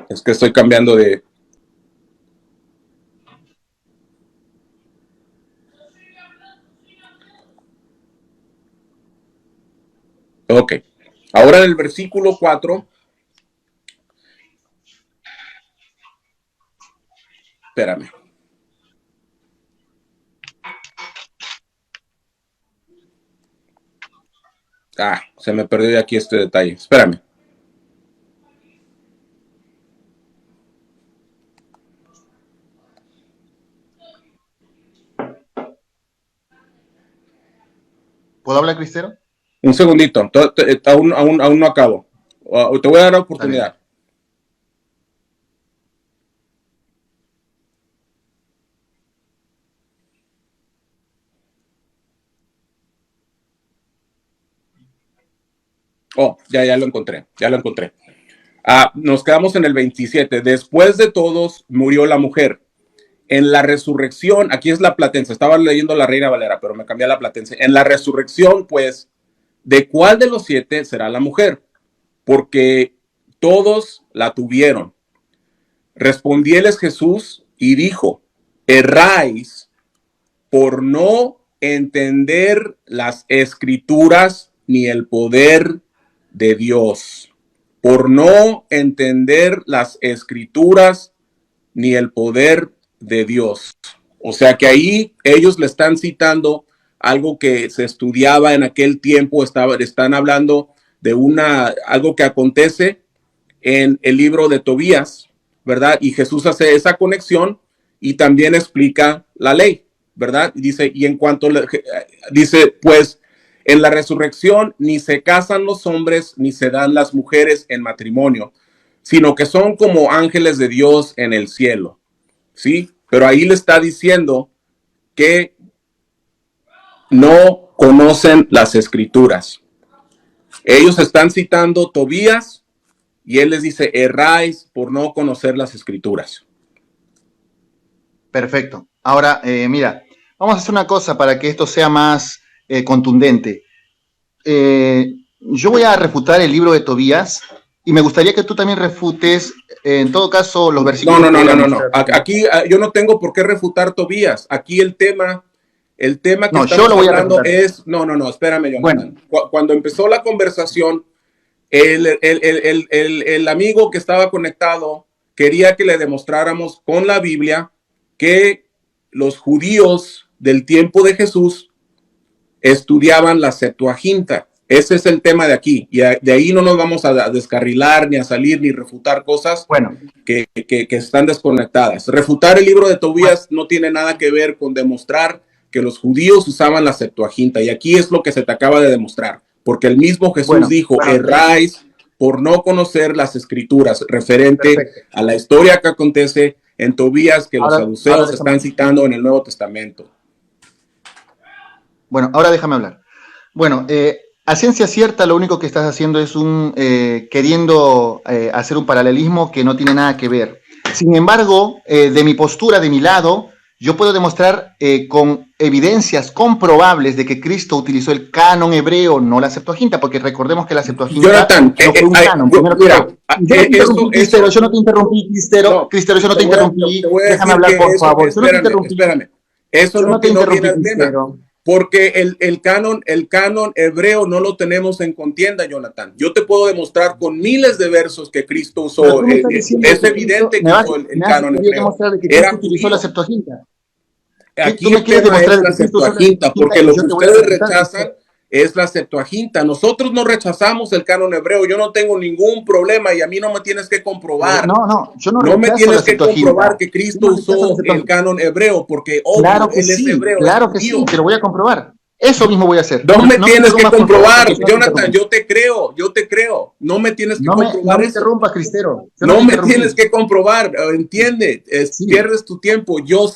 Es que estoy cambiando de... Ok. Ahora en el versículo 4. Espérame. Se me perdió aquí este detalle. Espérame. ¿Puedo hablar, Cristero? Un segundito. Aún no acabo. Te voy a dar la oportunidad. Oh, ya lo encontré, ya lo encontré. Nos quedamos en el 27. Después de todos murió la mujer. En la resurrección, aquí es la Platense, estaba leyendo la Reina Valera, pero me cambié a la Platense. En la resurrección, pues, ¿de cuál de los 7 será la mujer? Porque todos la tuvieron. Respondiéles Jesús y dijo: erráis por no entender las escrituras ni el poder de Dios. Por no entender las escrituras ni el poder de Dios. O sea que ahí ellos le están citando algo que se estudiaba en aquel tiempo, están hablando de algo que acontece en el libro de Tobías, ¿verdad? Y Jesús hace esa conexión y también explica la ley, ¿verdad? Dice, y en cuanto dice, pues en la resurrección ni se casan los hombres ni se dan las mujeres en matrimonio, sino que son como ángeles de Dios en el cielo, ¿sí? Pero ahí le está diciendo que no conocen las escrituras. Ellos están citando Tobías y él les dice: erráis por no conocer las escrituras. Perfecto. Ahora, mira, vamos a hacer una cosa para que esto sea más contundente. Yo voy a refutar el libro de Tobías y me gustaría que tú también refutes, en todo caso, los versículos. No. Aquí yo no tengo por qué refutar Tobías. Aquí el tema que estamos hablando es... No, espérame, Jonathan. Bueno. Cuando empezó la conversación, el amigo que estaba conectado quería que le demostráramos con la Biblia que los judíos del tiempo de Jesús estudiaban la Septuaginta. Ese es el tema de aquí, y de ahí no nos vamos a descarrilar, ni a salir, ni refutar cosas que están desconectadas. Refutar el libro de Tobías no tiene nada que ver con demostrar que los judíos usaban la Septuaginta, y aquí es lo que se te acaba de demostrar, porque el mismo Jesús dijo: erráis por no conocer las escrituras, referente a la historia que acontece en Tobías, que los saduceos están citando en el Nuevo Testamento. Bueno, ahora déjame hablar. Bueno, a ciencia cierta, lo único que estás haciendo es queriendo hacer un paralelismo que no tiene nada que ver. Sin embargo, de mi postura, de mi lado, yo puedo demostrar con evidencias comprobables de que Cristo utilizó el canon hebreo, no la Septuaginta, porque recordemos que la Septuaginta Jonathan, no fue un canon. Cristero, yo no te interrumpí, Cristero, yo no te interrumpí. Déjame hablar, por favor. Espérame. Eso no viene al tema. Porque el canon hebreo no lo tenemos en contienda, Jonathan. Yo te puedo demostrar con miles de versos que Cristo usó. Es evidente que usó el canon hebreo. Era utilizó la Septuaginta. Aquí el tema es la Septuaginta, porque lo que ustedes rechazan es la Septuaginta. Nosotros no rechazamos el canon hebreo. Yo no tengo ningún problema y a mí no me tienes que comprobar. No me tienes que comprobar que Cristo usó el canon hebreo, porque claro que él es hebreo. Claro que sí, te lo voy a comprobar. Eso mismo voy a hacer. No me tienes que comprobar, Jonathan, yo te creo. No me tienes que comprobar. No me interrumpas, Cristero. No me tienes que comprobar, entiende, pierdes tu tiempo. Yo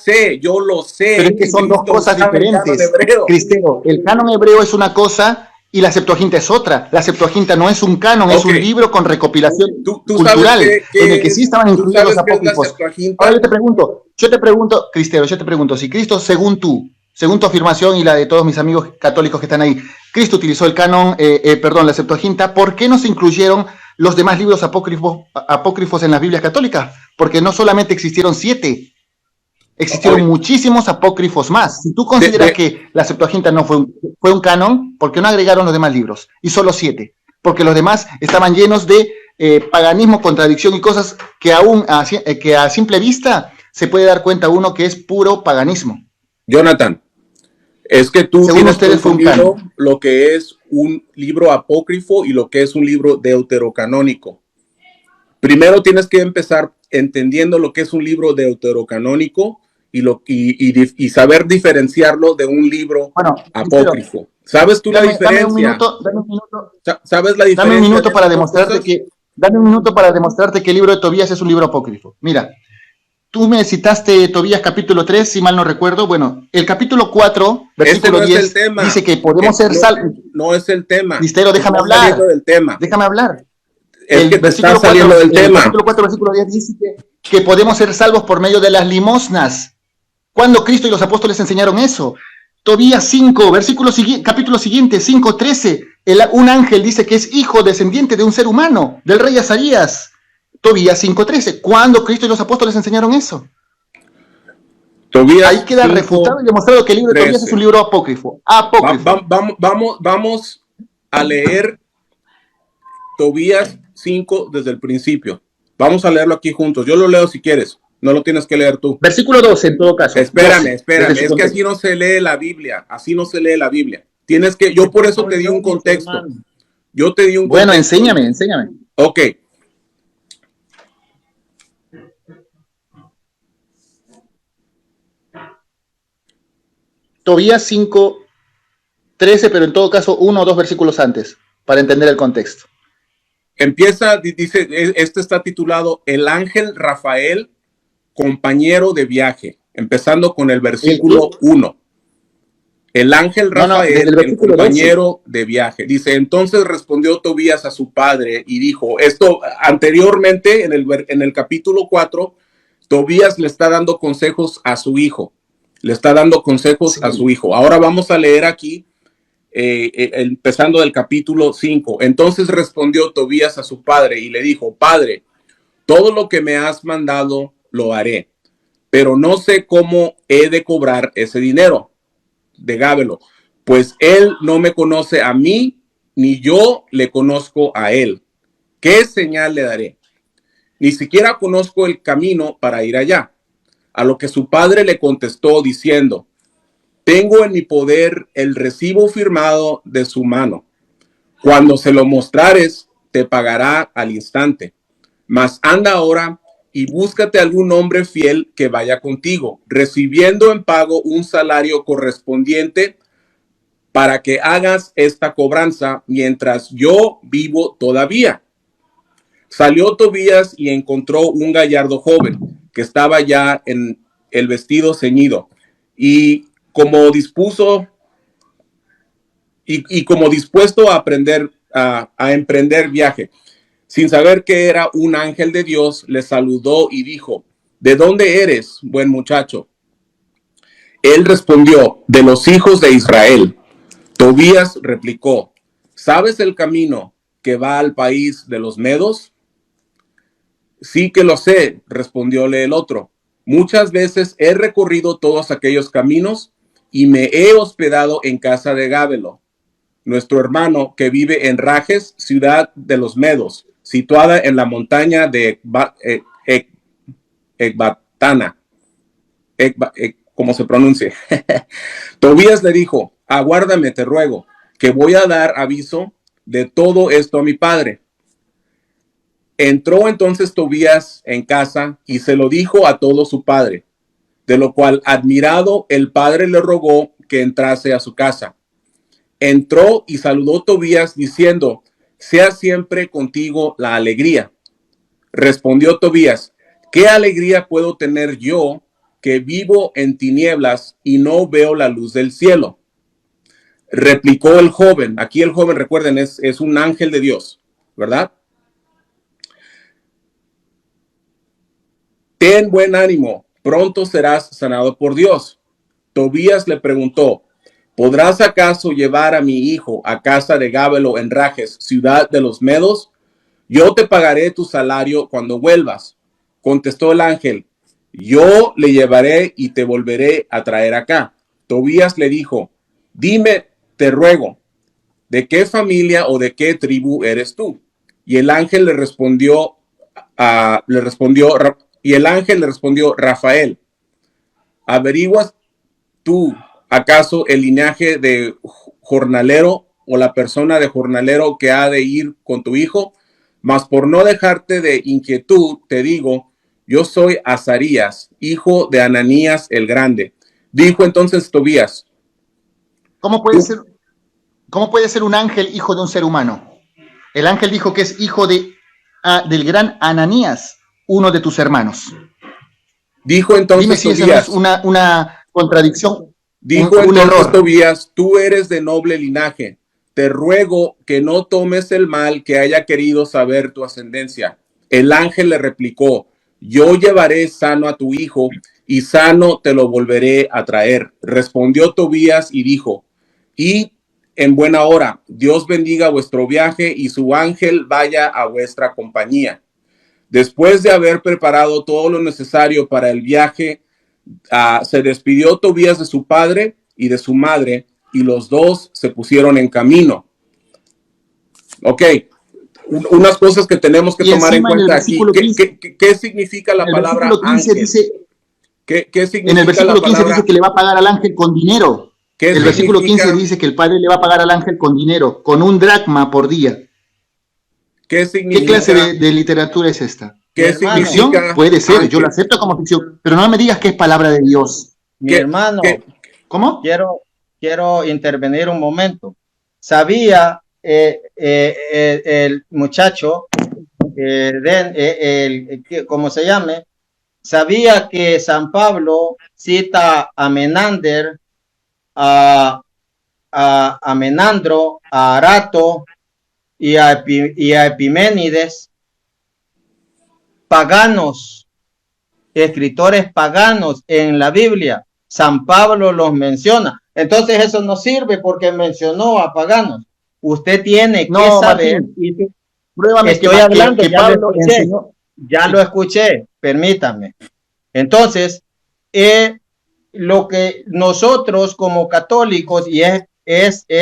lo sé. Pero es que son dos cosas diferentes, Cristero. El canon hebreo es una cosa y la Septuaginta es otra. La Septuaginta no es un canon, es un libro con recopilación cultural, en el que sí estaban incluidos los apócrifos. Ahora yo te pregunto, Cristero, si Cristo, según tu afirmación y la de todos mis amigos católicos que están ahí, Cristo utilizó el canon, la Septuaginta, ¿por qué no se incluyeron los demás libros apócrifos en las Biblias católicas? Porque no solamente existieron 7, existieron muchísimos apócrifos más. Si tú consideras que la Septuaginta no fue un canon, ¿por qué no agregaron los demás libros? Y solo 7, porque los demás estaban llenos de paganismo, contradicción y cosas que a simple vista se puede dar cuenta uno que es puro paganismo. Jonathan, es que tú tienes confundido lo que es un libro apócrifo y lo que es un libro deuterocanónico. Primero tienes que empezar entendiendo lo que es un libro deuterocanónico y saber diferenciarlo de un libro apócrifo. ¿Sabes tú la diferencia? Dame un minuto. ¿Sabes la diferencia? Dame un minuto para demostrarte que el libro de Tobías es un libro apócrifo. Mira. Tú me citaste Tobías capítulo 3, si mal no recuerdo. Bueno, el capítulo 4, versículo 10, dice que podemos ser salvos. no es el tema. Cristero, déjame Estás hablar. saliendo del tema. Déjame hablar. Es El que te versículo estás saliendo 4, del tema. capítulo 4, versículo 10 dice que podemos ser salvos por medio de las limosnas. ¿Cuándo Cristo y los apóstoles enseñaron eso? Tobías 5, capítulo siguiente, 5:13. Un ángel dice que es hijo descendiente de un ser humano, del rey Azarías. Tobías 5:13. ¿Cuándo Cristo y los apóstoles enseñaron eso? Tobías Ahí queda 5, refutado y demostrado que el libro de 13. Tobías es un libro apócrifo. Vamos a leer Tobías 5 desde el principio. Vamos a leerlo aquí juntos. Yo lo leo si quieres. No lo tienes que leer tú. Versículo 12 en todo caso. Espérame. 12, Es que así no se lee la Biblia. Así no se lee la Biblia. Tienes que, yo por eso te di un contexto. Yo te di un Bueno, contexto. enséñame. Ok. Tobías 5:13, pero en todo caso 1 o 2 versículos antes, para entender el contexto. Empieza, dice, este está titulado El ángel Rafael, compañero de viaje, empezando con el versículo 1. El ángel Rafael, el compañero de viaje. Dice, entonces respondió Tobías a su padre y dijo, esto anteriormente en el capítulo 4, Tobías le está dando consejos a su hijo. Le está dando consejos a su hijo. Ahora vamos a leer aquí, empezando del capítulo 5. Entonces respondió Tobías a su padre y le dijo, Padre, todo lo que me has mandado lo haré, pero no sé cómo he de cobrar ese dinero de Gábelo, pues él no me conoce a mí, ni yo le conozco a él. ¿Qué señal le daré? Ni siquiera conozco el camino para ir allá. A lo que su padre le contestó diciendo, tengo en mi poder el recibo firmado de su mano. Cuando se lo mostrares, te pagará al instante. Mas anda ahora y búscate algún hombre fiel que vaya contigo, recibiendo en pago un salario correspondiente para que hagas esta cobranza mientras yo vivo todavía. Salió Tobías y encontró un gallardo joven que estaba ya en el vestido ceñido y como dispuesto a emprender viaje. Sin saber que era un ángel de Dios, le saludó y dijo, ¿de dónde eres, buen muchacho? Él respondió, de los hijos de Israel. Tobías replicó, ¿sabes el camino que va al país de los medos? Sí que lo sé, respondióle el otro. Muchas veces he recorrido todos aquellos caminos y me he hospedado en casa de Gábelo, nuestro hermano que vive en Rages, ciudad de los medos, situada en la montaña de Ecbatana. ¿Cómo se pronuncia? Tobías le dijo, aguárdame, te ruego, que voy a dar aviso de todo esto a mi padre. Entró entonces Tobías en casa y se lo dijo a todo su padre, de lo cual admirado el padre le rogó que entrase a su casa. Entró y saludó Tobías diciendo, sea siempre contigo la alegría. Respondió Tobías, ¿qué alegría puedo tener yo que vivo en tinieblas y no veo la luz del cielo? Replicó el joven. Aquí el joven, recuerden, es un ángel de Dios, ¿verdad? Ten buen ánimo, pronto serás sanado por Dios. Tobías le preguntó, ¿podrás acaso llevar a mi hijo a casa de Gábelo en Rages, ciudad de los medos? Yo te pagaré tu salario cuando vuelvas. Contestó el ángel, yo le llevaré y te volveré a traer acá. Tobías le dijo, dime, te ruego, ¿de qué familia o de qué tribu eres tú? Y el ángel le respondió, Rafael, ¿averiguas tú acaso el linaje de jornalero o la persona de jornalero que ha de ir con tu hijo? Mas por no dejarte de inquietud, te digo, yo soy Azarías, hijo de Ananías el Grande. Dijo entonces Tobías, ¿Cómo puede ser un ángel hijo de un ser humano? El ángel dijo que es hijo del gran Ananías, uno de tus hermanos. Dijo entonces Dime si Tobías, eso no es una contradicción. Dijo un entonces error. Tobías, tú eres de noble linaje, te ruego que no tomes el mal que haya querido saber tu ascendencia. El ángel le replicó, yo llevaré sano a tu hijo y sano te lo volveré a traer. Respondió Tobías y dijo, y en buena hora, Dios bendiga vuestro viaje y su ángel vaya a vuestra compañía. Después de haber preparado todo lo necesario para el viaje, se despidió Tobías de su padre y de su madre, y los dos se pusieron en camino. Ok, unas cosas que tenemos que Y tomar en encima en el cuenta aquí. versículo 15, ¿Qué significa en la el palabra versículo 15 ángel? dice, ¿Qué en el significa la versículo 15 dice palabra? que le va a pagar al ángel con dinero. ¿Qué El versículo 15 significa? dice que el padre le va a pagar al ángel con dinero, con un dracma por día. ¿Qué ¿Qué clase significa? de literatura es esta? Mi ¿Qué hermano, ¿Ficción? significa Puede ser, yo la ángel? acepto como ficción, pero no me digas que es palabra de Dios. mi ¿Qué, hermano, qué, ¿Cómo? quiero intervenir un momento. Sabía el muchacho, como se llame, sabía que San Pablo cita a Menander, a Menandro, a Arato y a Epiménides, paganos, escritores paganos en la Biblia. San Pablo los menciona. Entonces eso no sirve porque mencionó a paganos. Usted tiene que No, saber, Martín, y pruébame estoy hablando, que Pablo enseñó. ya lo Sí. escuché, permítame. Entonces, lo que nosotros como católicos, y es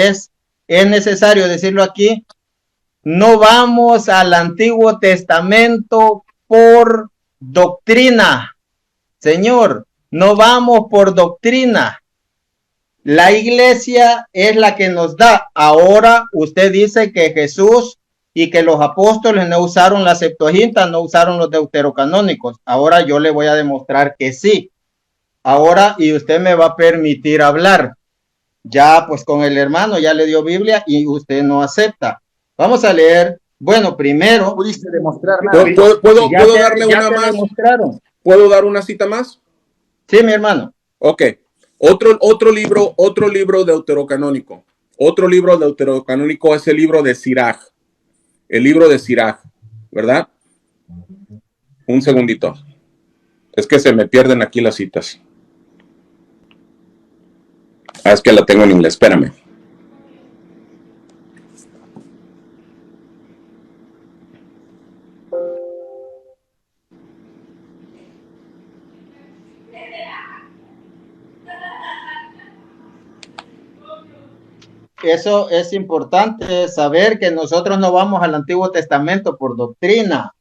necesario decirlo aquí, no vamos al Antiguo Testamento por doctrina, Señor, no vamos por doctrina. La iglesia es la que nos da. Ahora usted dice que Jesús y que los apóstoles no usaron la Septuaginta, no usaron los deuterocanónicos. Ahora yo le voy a demostrar que sí. Ahora, y usted me va a permitir hablar. Ya, pues con el hermano ya le dio Biblia y usted no acepta. Vamos a leer. Bueno, No primero, pudiste demostrar nada. ¿Puedo darle ya una te más? demostraron. ¿Puedo dar una cita más? Sí, mi hermano. Ok. Otro libro deuterocanónico. Otro libro deuterocanónico es el libro de Sirach. El libro de Sirach, ¿verdad? Un segundito. Es que se me pierden aquí las citas. Es que la tengo en inglés, espérame. Eso es importante saber que nosotros no vamos al Antiguo Testamento por doctrina.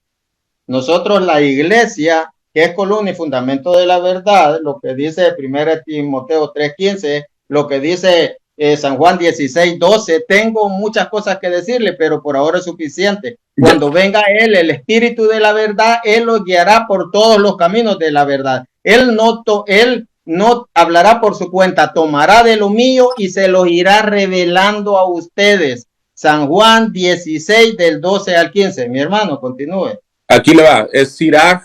Nosotros, la iglesia, que es columna y fundamento de la verdad, lo que dice 1 Timoteo 3:15, lo que dice San Juan 16:12, tengo muchas cosas que decirle, pero por ahora es suficiente. Cuando venga Él, el Espíritu de la verdad, Él los guiará por todos los caminos de la verdad. Él no hablará por su cuenta, tomará de lo mío y se los irá revelando a ustedes. San Juan 16 del 12 al 15. Mi hermano, continúe. Aquí le va. Es Sirach,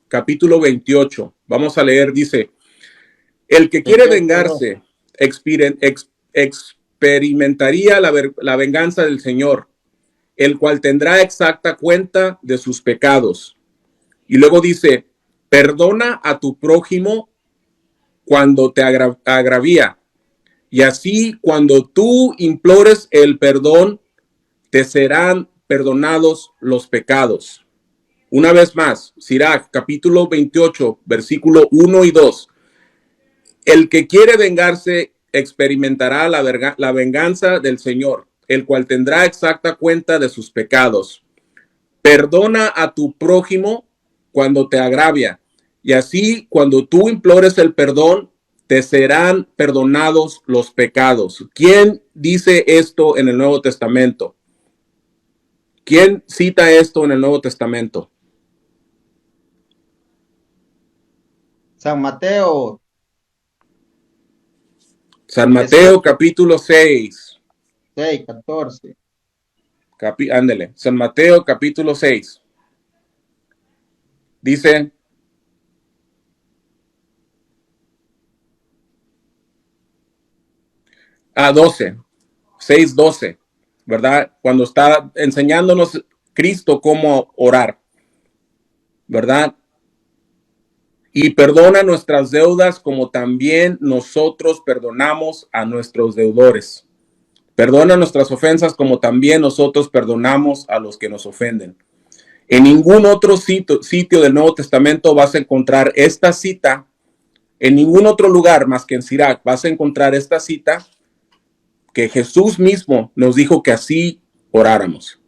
capítulo 28. Vamos a leer, dice, el que quiere 28. vengarse experimentaría la venganza del Señor, el cual tendrá exacta cuenta de sus pecados. Y luego dice, perdona a tu prójimo cuando te agravía. Y así cuando tú implores el perdón, te serán perdonados los pecados. Una vez más, Sirach, capítulo 28, versículo 1 y 2. El que quiere vengarse experimentará la venganza del Señor, el cual tendrá exacta cuenta de sus pecados. Perdona a tu prójimo cuando te agravia, y así cuando tú implores el perdón, te serán perdonados los pecados. ¿Quién dice esto en el Nuevo Testamento? ¿Quién cita esto en el Nuevo Testamento? San Mateo. San Mateo capítulo 6. 6, 14. Ándele. San Mateo capítulo 6. Dice, a 12. 6:12, ¿verdad? Cuando está enseñándonos Cristo cómo orar, ¿verdad? Y perdona nuestras deudas como también nosotros perdonamos a nuestros deudores. Perdona nuestras ofensas como también nosotros perdonamos a los que nos ofenden. En ningún otro sitio del Nuevo Testamento vas a encontrar esta cita, en ningún otro lugar más que en Sirach vas a encontrar esta cita que Jesús mismo nos dijo que así oráramos.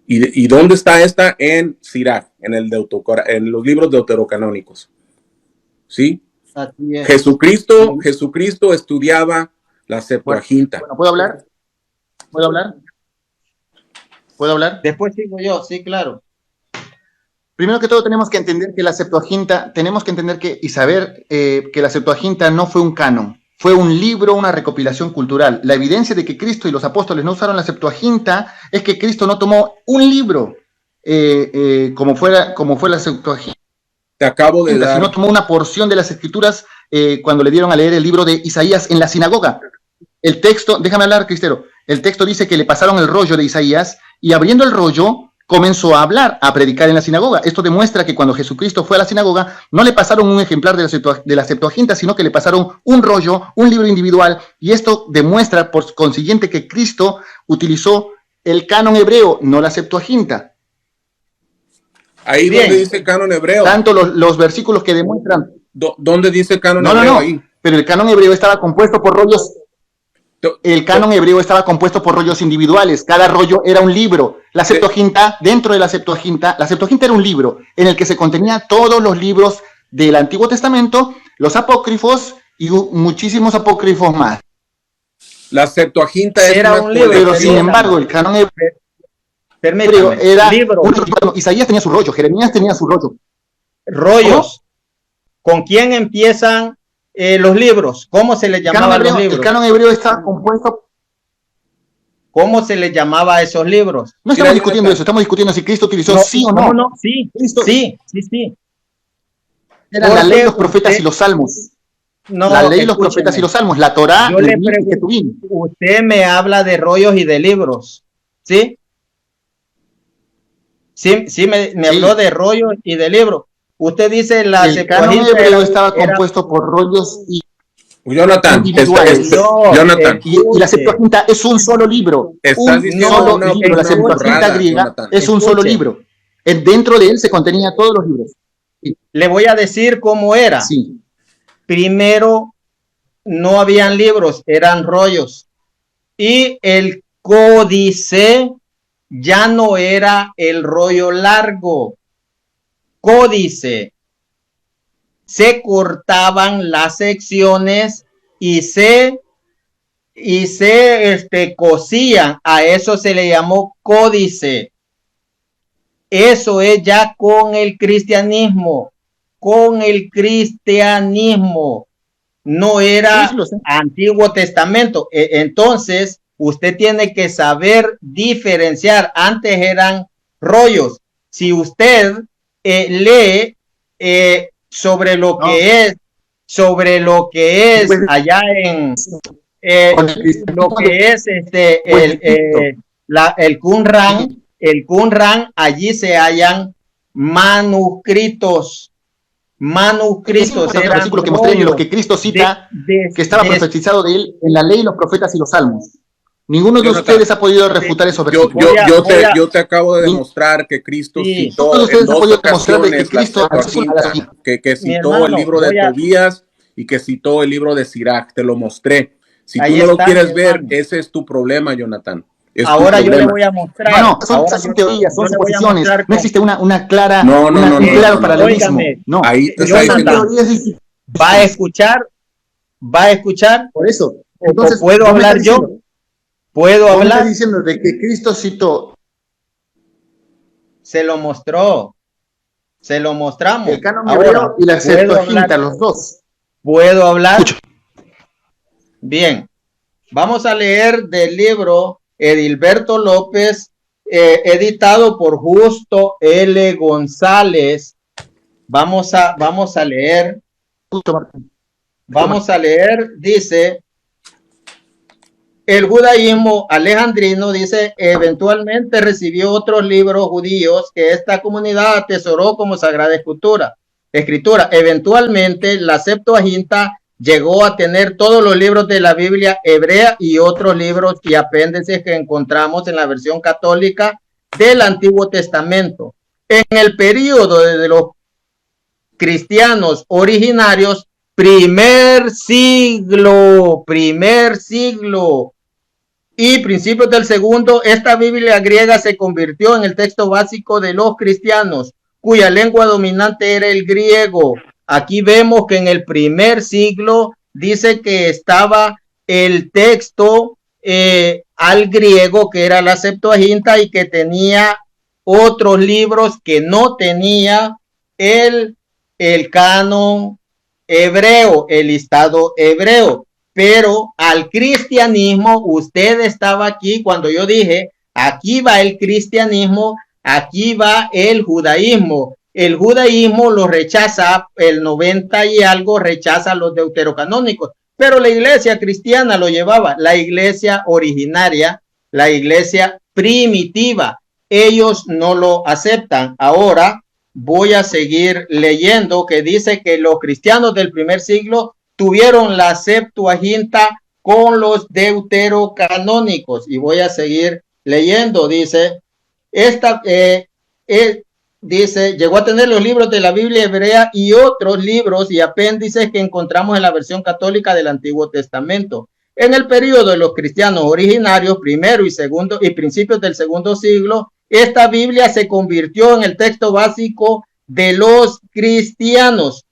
¿Y dónde está esta? En Sirach, en los libros deuterocanónicos. ¿Sí? Así es. Jesucristo estudiaba la Septuaginta. Bueno, ¿puedo hablar? ¿Puedo hablar? ¿Puedo hablar? Después sigo yo, sí, claro. Primero que todo tenemos que entender que la Septuaginta, tenemos que entender que y saber que la Septuaginta no fue un canon, fue un libro, una recopilación cultural. La evidencia de que Cristo y los apóstoles no usaron la Septuaginta es que Cristo no tomó un libro como fue la Septuaginta. Te acabo de dar. Sino tomó una porción de las escrituras cuando le dieron a leer el libro de Isaías en la sinagoga. El texto, déjame hablar, Cristero, el texto dice que le pasaron el rollo de Isaías y abriendo el rollo comenzó a hablar, a predicar en la sinagoga. Esto demuestra que cuando Jesucristo fue a la sinagoga no le pasaron un ejemplar de la Septuaginta, sino que le pasaron un rollo, un libro individual, y esto demuestra por consiguiente que Cristo utilizó el canon hebreo, no la Septuaginta. Ahí Bien. donde dice canon hebreo. Tanto los versículos que demuestran. ¿Dónde dice canon hebreo? No, ahí? pero el canon hebreo estaba compuesto por rollos. El canon hebreo estaba compuesto por rollos individuales. Cada rollo era un libro. La Septuaginta, dentro de la Septuaginta era un libro en el que se contenía todos los libros del Antiguo Testamento, los apócrifos y muchísimos apócrifos más. La Septuaginta era un libro. Pero sin embargo, el canon hebreo era libro. Isaías tenía su rollo, Jeremías tenía su rollo. Rollos. ¿Con quién empiezan los libros? ¿Cómo se les llamaba los libros? El canon hebreo estaba compuesto. ¿Cómo se les llamaba a esos libros? No estamos discutiendo eso, estamos discutiendo si Cristo utilizó sí o no. No, sí, Cristo, sí. Era la ley, los profetas y los salmos. No, la ley, los profetas y los salmos, la Torá. Yo le pregunto, usted me habla de rollos y de libros, ¿sí? Sí, me habló de rollos y de libros. Usted dice el canon hebreo estaba compuesto por rollos y Jonathan, Jonathan. Y la Septuaginta es un solo libro. La Septuaginta griega Jonathan, es un solo libro. Dentro de él se contenía todos los libros. Sí. Le voy a decir cómo era. Sí. Primero, no habían libros, eran rollos. Y el códice ya no era el rollo largo. Códice. Se cortaban las secciones y se cosían. A eso se le llamó códice. Eso es ya con el cristianismo. Con el cristianismo. No era Antiguo Testamento. Entonces, usted tiene que saber diferenciar. Antes eran rollos. Si usted lee sobre lo que es allá en lo que es el Qumran, allí se hallan manuscritos. Versículo que mostré en los que Cristo cita que estaba profetizado de él en la ley, los profetas y los salmos. Ninguno de ustedes ha podido refutar esos versículos. Yo te acabo de demostrar que Cristo citó en dos ocasiones que citó el libro de Tobías y que citó el libro de Sirach. Te lo mostré. Si tú no lo quieres ver, ese es tu problema, Jonathan. Ahora yo le voy a mostrar. No, son teorías, son suposiciones. No existe una clara, un claro paralelismo. No, ahí te está diciendo. ¿Va a escuchar? Por eso. Entonces, ¿puedo hablar yo? ¿Puedo hablar? Está diciendo de que Cristo citó. Se lo mostró. Se lo mostramos. El canon hebreo y la Septuaginta, los dos. ¿Puedo hablar? Escucha. Bien. Vamos a leer del libro Edilberto López, editado por Justo L. González. Vamos a leer. Vamos a leer, dice: El judaísmo alejandrino, dice, eventualmente recibió otros libros judíos que esta comunidad atesoró como sagrada escritura. Eventualmente la Septuaginta llegó a tener todos los libros de la Biblia hebrea y otros libros y apéndices que encontramos en la versión católica del Antiguo Testamento. En el periodo de los cristianos originarios, primer siglo y principios del segundo, esta Biblia griega se convirtió en el texto básico de los cristianos, cuya lengua dominante era el griego. Aquí vemos que en el primer siglo dice que estaba el texto al griego, que era la Septuaginta, y que tenía otros libros que no tenía el canon hebreo, el listado hebreo. Pero al cristianismo, usted estaba aquí cuando yo dije, aquí va el cristianismo, aquí va el judaísmo. El judaísmo lo rechaza, el 90 y algo rechaza los deuterocanónicos, pero la iglesia cristiana lo llevaba, la iglesia originaria, la iglesia primitiva. Ellos no lo aceptan. Ahora voy a seguir leyendo que dice que los cristianos del primer siglo tuvieron la Septuaginta con los deuterocanónicos, y voy a seguir leyendo. Dice, dice, llegó a tener los libros de la Biblia hebrea y otros libros y apéndices que encontramos en la versión católica del Antiguo Testamento. En el periodo de los cristianos originarios, primero y segundo y principios del segundo siglo, esta Biblia se convirtió en el texto básico de los cristianos.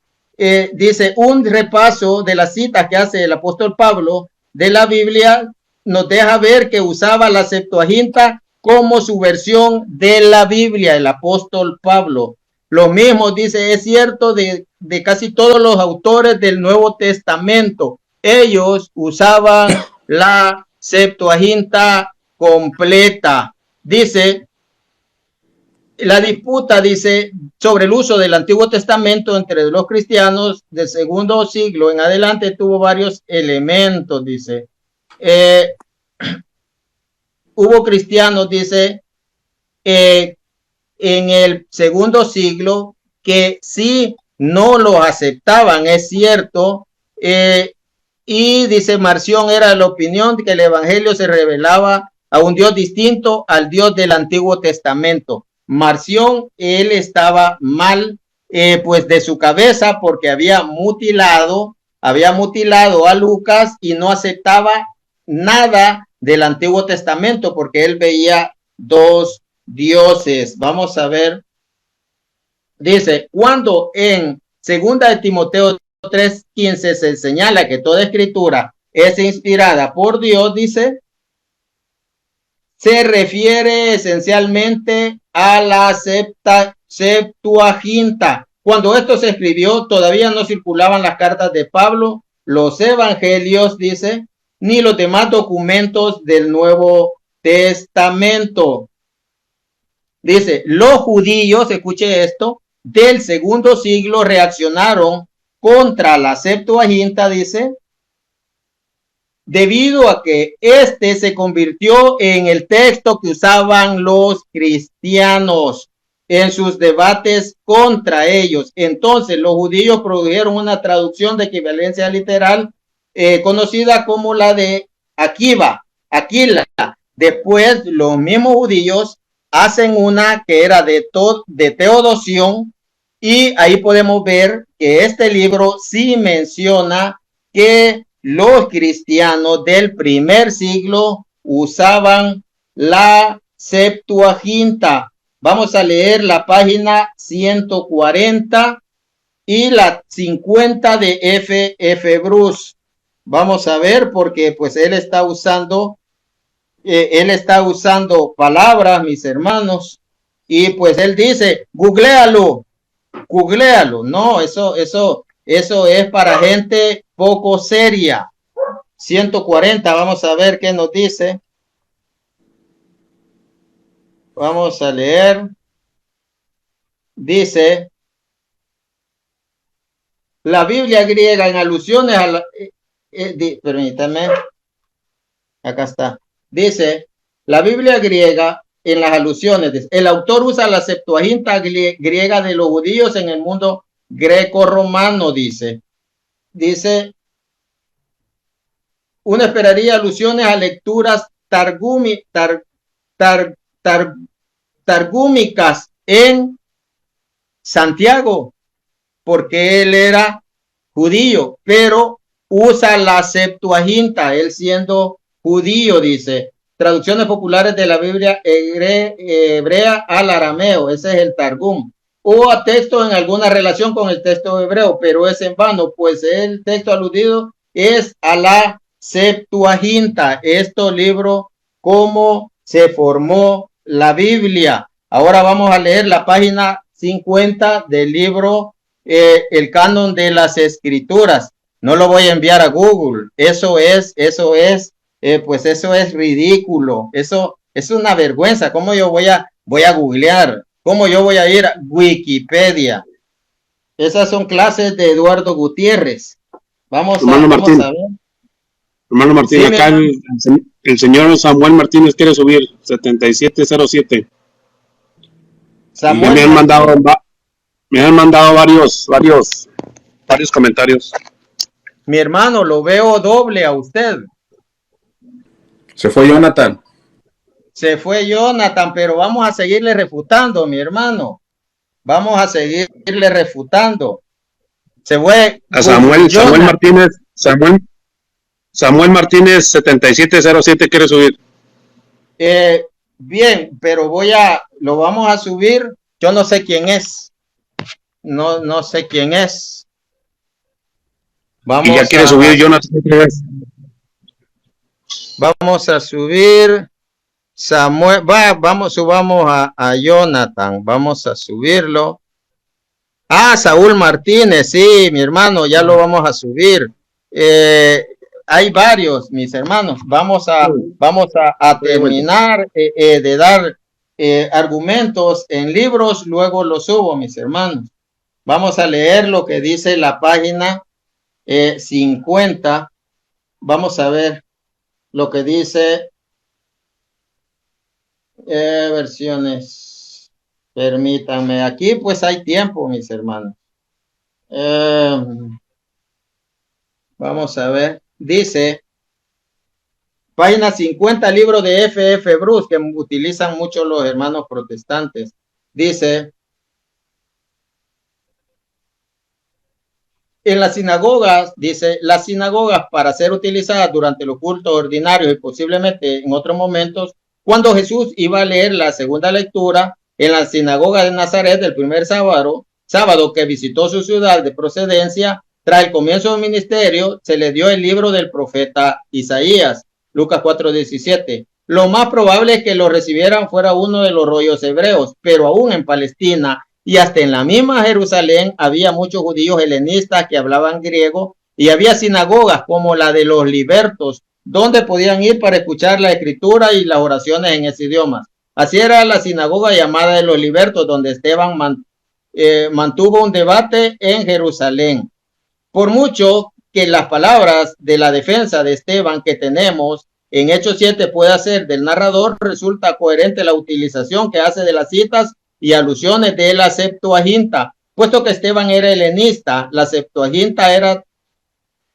Dice, un repaso de las citas que hace el apóstol Pablo de la Biblia nos deja ver que usaba la Septuaginta como su versión de la Biblia, el apóstol Pablo. Lo mismo dice, es cierto de casi todos los autores del Nuevo Testamento. Ellos usaban la Septuaginta completa. Dice, la disputa, dice, sobre el uso del Antiguo Testamento entre los cristianos del segundo siglo en adelante tuvo varios elementos, dice. Hubo cristianos, dice, en el segundo siglo que sí no lo aceptaban, es cierto, y dice Marción era la opinión de que el evangelio se revelaba a un Dios distinto al Dios del Antiguo Testamento. Marción, él estaba mal, pues de su cabeza, porque había mutilado a Lucas y no aceptaba nada del Antiguo Testamento porque él veía dos dioses. Vamos a ver. Dice, cuando en segunda de Timoteo 3:15 se señala que toda escritura es inspirada por Dios, dice, se refiere esencialmente a la Septuaginta. Cuando esto se escribió, todavía no circulaban las cartas de Pablo, los evangelios, dice, ni los demás documentos del Nuevo Testamento. Dice, los judíos, escuche esto, del segundo siglo reaccionaron contra la Septuaginta, dice, debido a que este se convirtió en el texto que usaban los cristianos en sus debates contra ellos. Entonces los judíos produjeron una traducción de equivalencia literal conocida como la de Aquila. Después los mismos judíos hacen una que era de Teodosión, y ahí podemos ver que este libro sí menciona que los cristianos del primer siglo usaban la Septuaginta. Vamos a leer la página 140 y la 50 de F. Bruce. Vamos a ver, porque pues él está usando palabras, mis hermanos, y pues él dice, googléalo. No, eso es para gente poco seria. 140, vamos a ver qué nos dice. Vamos a leer. Dice, la Biblia griega en alusiones a la... permítame. Acá está. Dice, la Biblia griega en las alusiones, el autor usa la Septuaginta griega de los judíos en el mundo greco-romano, dice. Dice, uno esperaría alusiones a lecturas targúmicas en Santiago, porque él era judío, pero usa la Septuaginta, él siendo judío, dice. Traducciones populares de la Biblia hebrea al arameo, ese es el Targum, o a texto en alguna relación con el texto hebreo, pero es en vano, pues el texto aludido es a la Septuaginta, este libro, cómo se formó la Biblia. Ahora vamos a leer la página 50 del libro El Canon de las Escrituras. No lo voy a enviar a Google, eso es ridículo, eso es una vergüenza. ¿Cómo yo voy a googlear? ¿Cómo yo voy a ir a Wikipedia? Esas son clases de Eduardo Gutiérrez. Vamos a ver. Hermano Martín, sí, acá el señor Samuel Martínez quiere subir 7707. Samuel, me han mandado varios comentarios. Mi hermano, lo veo doble a usted. Se fue Jonathan. Se fue Jonathan, pero vamos a seguirle refutando, mi hermano. Vamos a seguirle refutando. Se fue a Samuel Martínez 7707 quiere subir. Bien, pero lo vamos a subir. Yo no sé quién es. No sé quién es. Vamos y ya quiere subir Jonathan. Vamos a subir Samuel. Subamos a Jonathan. Vamos a subirlo. Saúl Martínez, sí, mi hermano, ya lo vamos a subir. Hay varios, mis hermanos. Vamos a terminar de dar argumentos en libros, luego los subo, mis hermanos. Vamos a leer lo que dice la página 50. Vamos a ver lo que dice versiones. Permítanme, aquí pues hay tiempo, mis hermanos. Vamos a ver. Dice, página 50, libro de F.F. Bruce, que utilizan mucho los hermanos protestantes. Dice, en las sinagogas, dice, las sinagogas para ser utilizadas durante los cultos ordinarios y posiblemente en otros momentos, cuando Jesús iba a leer la segunda lectura en la sinagoga de Nazaret del primer sábado que visitó su ciudad de procedencia, tras el comienzo del ministerio, se le dio el libro del profeta Isaías, Lucas 4:17. Lo más probable es que lo recibieran fuera uno de los rollos hebreos, pero aún en Palestina y hasta en la misma Jerusalén había muchos judíos helenistas que hablaban griego y había sinagogas como la de los libertos, donde podían ir para escuchar la escritura y las oraciones en ese idioma. Así era la sinagoga llamada de los libertos, donde Esteban mantuvo un debate en Jerusalén. Por mucho que las palabras de la defensa de Esteban que tenemos en Hechos 7 pueda ser del narrador, resulta coherente la utilización que hace de las citas y alusiones de la Septuaginta, puesto que Esteban era helenista. La Septuaginta era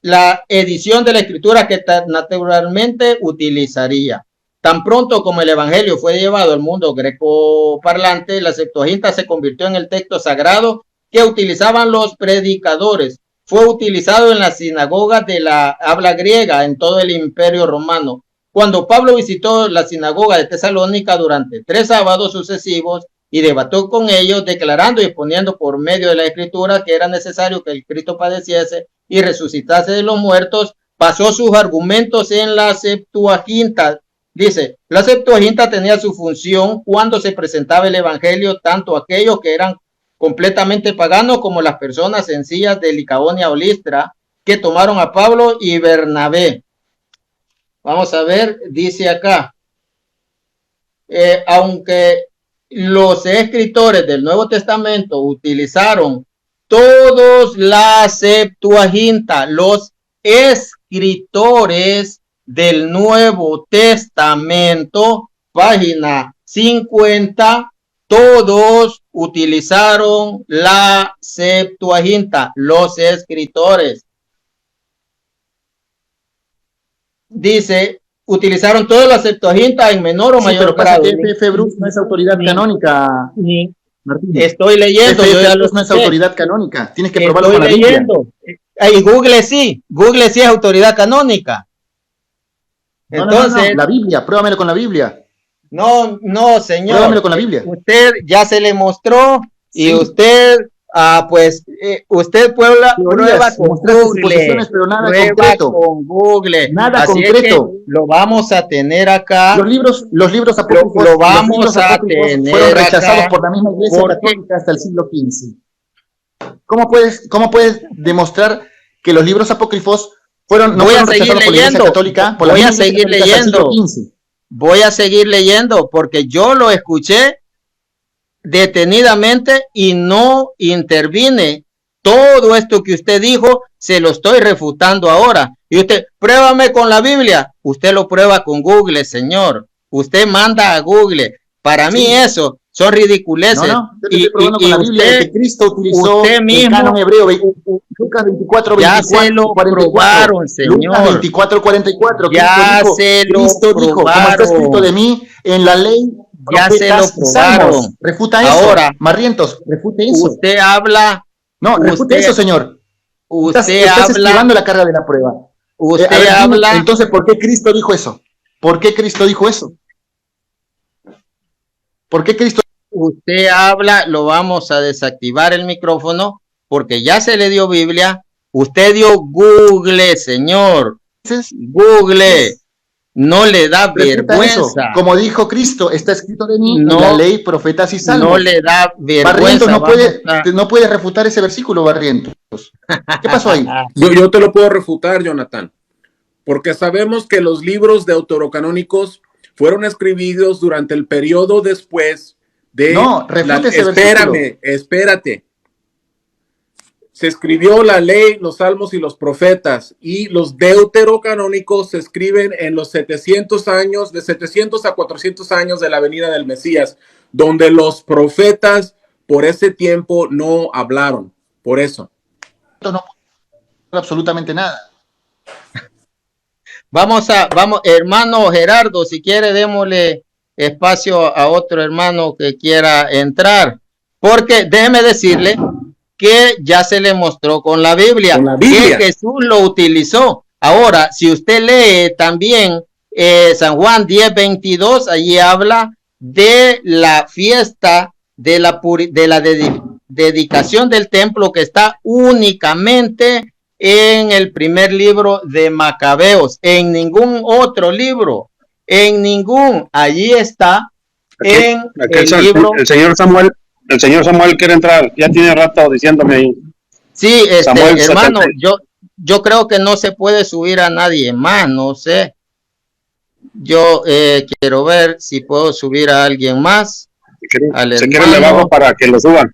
la edición de la escritura que naturalmente utilizaría. Tan pronto como el evangelio fue llevado al mundo greco parlante, la Septuaginta se convirtió en el texto sagrado que utilizaban los predicadores. Fue utilizado en las sinagogas de la habla griega en todo el Imperio Romano. Cuando Pablo visitó la sinagoga de Tesalónica durante 3 sábados sucesivos y debatió con ellos, declarando y exponiendo por medio de la escritura que era necesario que el Cristo padeciese y resucitase de los muertos, basó sus argumentos en la Septuaginta. Dice, la Septuaginta tenía su función cuando se presentaba el evangelio, tanto aquellos que eran completamente paganos como las personas sencillas de Licaonia o Listra que tomaron a Pablo y Bernabé. Vamos a ver, dice acá, aunque los escritores del Nuevo Testamento utilizaron todos la Septuaginta, los escritores del Nuevo Testamento, página 50, todos utilizaron la Septuaginta, los escritores. Dice, utilizaron toda la Septuaginta en menor o mayor grado. Pero F.F. Bruce no es autoridad canónica, Martín. Estoy leyendo. F.F. Bruce no es autoridad canónica. Tienes que probarlo con la Biblia. Y Google sí es autoridad canónica. Entonces, no. La Biblia, pruébamelo con la Biblia. No, señor. Pruébamelo con la Biblia. Usted ya se le mostró y usted, usted prueba con Google. Pero nada concreto. Con Google. Nada Así concreto. Es que lo vamos a tener acá. Los libros apócrifos, lo vamos a tener fueron rechazados acá por la misma Iglesia Católica hasta el siglo XV. ¿Cómo puedes demostrar que los libros apócrifos fueron rechazados por la Iglesia Católica? Voy a seguir leyendo. Voy a seguir leyendo porque yo lo escuché detenidamente y no intervine. Todo esto que usted dijo se lo estoy refutando ahora. Y usted, pruébame con la Biblia. Usted lo prueba con Google, señor. Usted manda a Google. Para mí eso son ridiculeces. Y con la Biblia que Cristo utilizó usted mismo, el canon hebreo, Lucas 24, 24, ya se lo 44, probaron, señor. Lucas 24, 44. Ya Cristo dijo, como está escrito de mí en la ley, ya se lo probaron. Refuta eso. Ahora, Marrientos, refute eso. Usted habla. No, refute eso, señor. Usted estás habla. esquivando la carga de la prueba. Usted habla. Entonces, ¿por qué Cristo dijo eso? ¿Por qué Cristo dijo eso? ¿Por qué Cristo? Usted habla, lo vamos a desactivar el micrófono porque ya se le dio Biblia. Usted dio Google, señor. Google. No le da vergüenza. Eso. Como dijo Cristo, está escrito de mí en la ley, profetas y salmos. No le da vergüenza. Barrientos no puede refutar ese versículo, Barrientos. ¿Qué pasó ahí? Yo te lo puedo refutar, Jonathan. Porque sabemos que los libros deuterocanónicos fueron escribidos durante el periodo después de... No, refute ese versículo. Espérate. Se escribió la ley, los salmos y los profetas, y los deuterocanónicos se escriben en los 700 años, de 700 a 400 años de la venida del Mesías, donde los profetas por ese tiempo no hablaron. Por eso. No absolutamente nada. Vamos, hermano Gerardo, si quiere démosle espacio a otro hermano que quiera entrar, porque déjeme decirle que ya se le mostró con la Biblia, que Jesús lo utilizó. Ahora, si usted lee también San Juan 10:22, allí habla de la fiesta de la dedicación del templo que está únicamente en el primer libro de Macabeos, en ningún otro libro, allí está en el libro. El señor Samuel quiere entrar, ya tiene rato diciéndome ahí. Sí, hermano, yo creo que no se puede subir a nadie más, no sé. Yo quiero ver si puedo subir a alguien más. Si quiere le bajo para que lo suban.